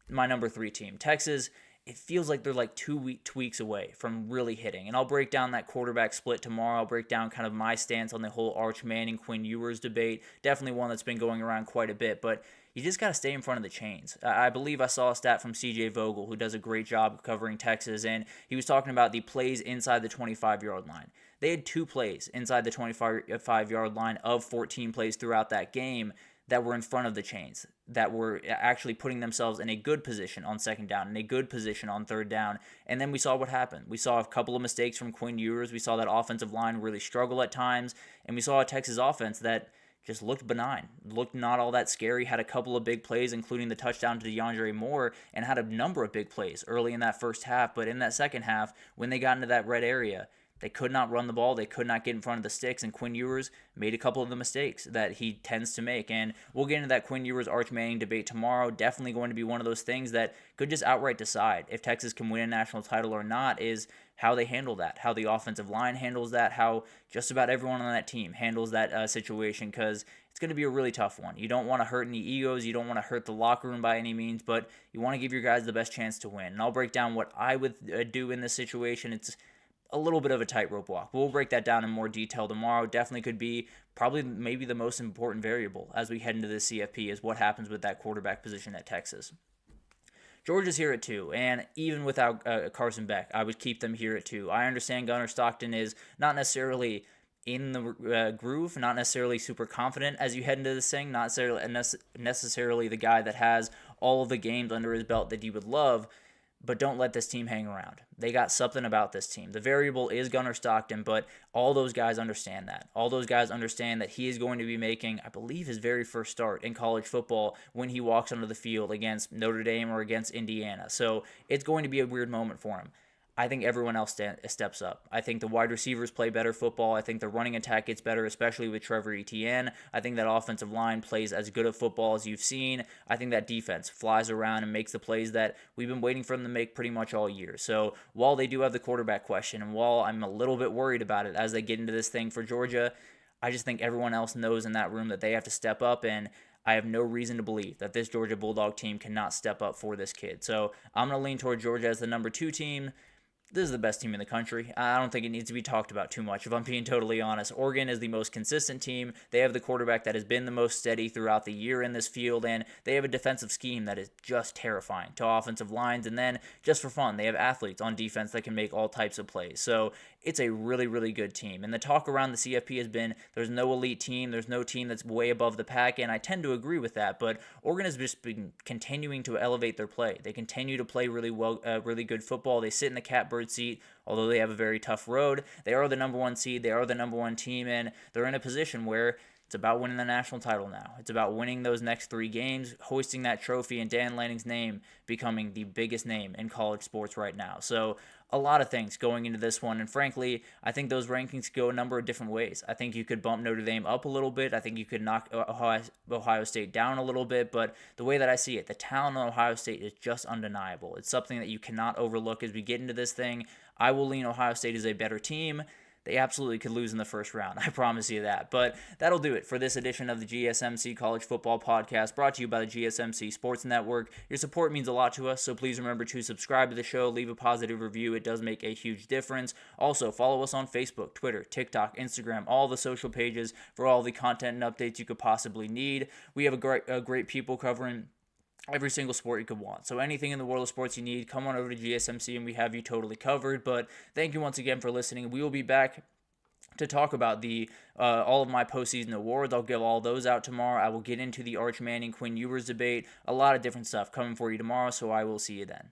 my number 3 team, Texas. It feels like they're like 2 tweaks away from really hitting. And I'll break down that quarterback split tomorrow. I'll break down kind of my stance on the whole Arch Manning, Quinn Ewers debate. Definitely one that's been going around quite a bit. But you just got to stay in front of the chains. I believe I saw a stat from CJ Vogel, who does a great job covering Texas, and he was talking about the plays inside the 25-yard line. They had 2 plays inside the 25-yard line of 14 plays throughout that game that were in front of the chains, that were actually putting themselves in a good position on 2nd down, in a good position on 3rd down. And then we saw what happened. We saw a couple of mistakes from Quinn Ewers. We saw that offensive line really struggle at times. And we saw a Texas offense that just looked benign, looked not all that scary, had a couple of big plays, including the touchdown to DeAndre Moore, and had a number of big plays early in that first half. But in that second half, when they got into that red area, they could not run the ball. They could not get in front of the sticks, and Quinn Ewers made a couple of the mistakes that he tends to make. And we'll get into that Quinn Ewers Arch Manning debate tomorrow. Definitely going to be one of those things that could just outright decide if Texas can win a national title or not, is how they handle that, how the offensive line handles that, how just about everyone on that team handles that situation, because it's going to be a really tough one. You don't want to hurt any egos. You don't want to hurt the locker room by any means, but you want to give your guys the best chance to win. And I'll break down what I would do in this situation. It's a little bit of a tightrope walk. We'll break that down in more detail tomorrow. Definitely could be maybe the most important variable as we head into the CFP is what happens with that quarterback position at Texas. Georgia's here at 2, and even without Carson Beck, I would keep them here at 2. I understand Gunnar Stockton is not necessarily in the groove, not necessarily super confident as you head into this thing, not necessarily the guy that has all of the games under his belt that you would love, but don't let this team hang around. They got something about this team. The variable is Gunnar Stockton, but all those guys understand that. All those guys understand that he is going to be making, I believe, his very first start in college football when he walks onto the field against Notre Dame or against Indiana. So it's going to be a weird moment for him. I think everyone else steps up. I think the wide receivers play better football. I think the running attack gets better, especially with Trevor Etienne. I think that offensive line plays as good of football as you've seen. I think that defense flies around and makes the plays that we've been waiting for them to make pretty much all year. So while they do have the quarterback question, and while I'm a little bit worried about it as they get into this thing for Georgia, I just think everyone else knows in that room that they have to step up, and I have no reason to believe that this Georgia Bulldog team cannot step up for this kid. So I'm going to lean toward Georgia as the number 2 team. This is the best team in the country. I don't think it needs to be talked about too much, if I'm being totally honest. Oregon is the most consistent team. They have the quarterback that has been the most steady throughout the year in this field, and they have a defensive scheme that is just terrifying to offensive lines. And then, just for fun, they have athletes on defense that can make all types of plays. So it's a really, really good team. And the talk around the CFP has been there's no elite team, there's no team that's way above the pack, and I tend to agree with that. But Oregon has just been continuing to elevate their play. They continue to play really well, really good football. They sit in the catbird seat, although they have a very tough road. They are the number 1 seed. They are the number 1 team, and they're in a position where it's about winning the national title now. It's about winning those next 3 games, hoisting that trophy, and Dan Lanning's name becoming the biggest name in college sports right now. So a lot of things going into this one, and frankly, I think those rankings go a number of different ways. I think you could bump Notre Dame up a little bit. I think you could knock Ohio State down a little bit, but the way that I see it, the talent of Ohio State is just undeniable. It's something that you cannot overlook as we get into this thing. I will lean Ohio State as a better team. They absolutely could lose in the first round. I promise you that. But that'll do it for this edition of the GSMC College Football Podcast, brought to you by the GSMC Sports Network. Your support means a lot to us, so please remember to subscribe to the show, leave a positive review. It does make a huge difference. Also, follow us on Facebook, Twitter, TikTok, Instagram, all the social pages for all the content and updates you could possibly need. We have a great people covering every single sport you could want. So anything in the world of sports you need, come on over to GSMC and we have you totally covered. But thank you once again for listening. We will be back to talk about the all of my postseason awards. I'll give all those out tomorrow. I will get into the Arch Manning Quinn Ewers debate. A lot of different stuff coming for you tomorrow, so I will see you then.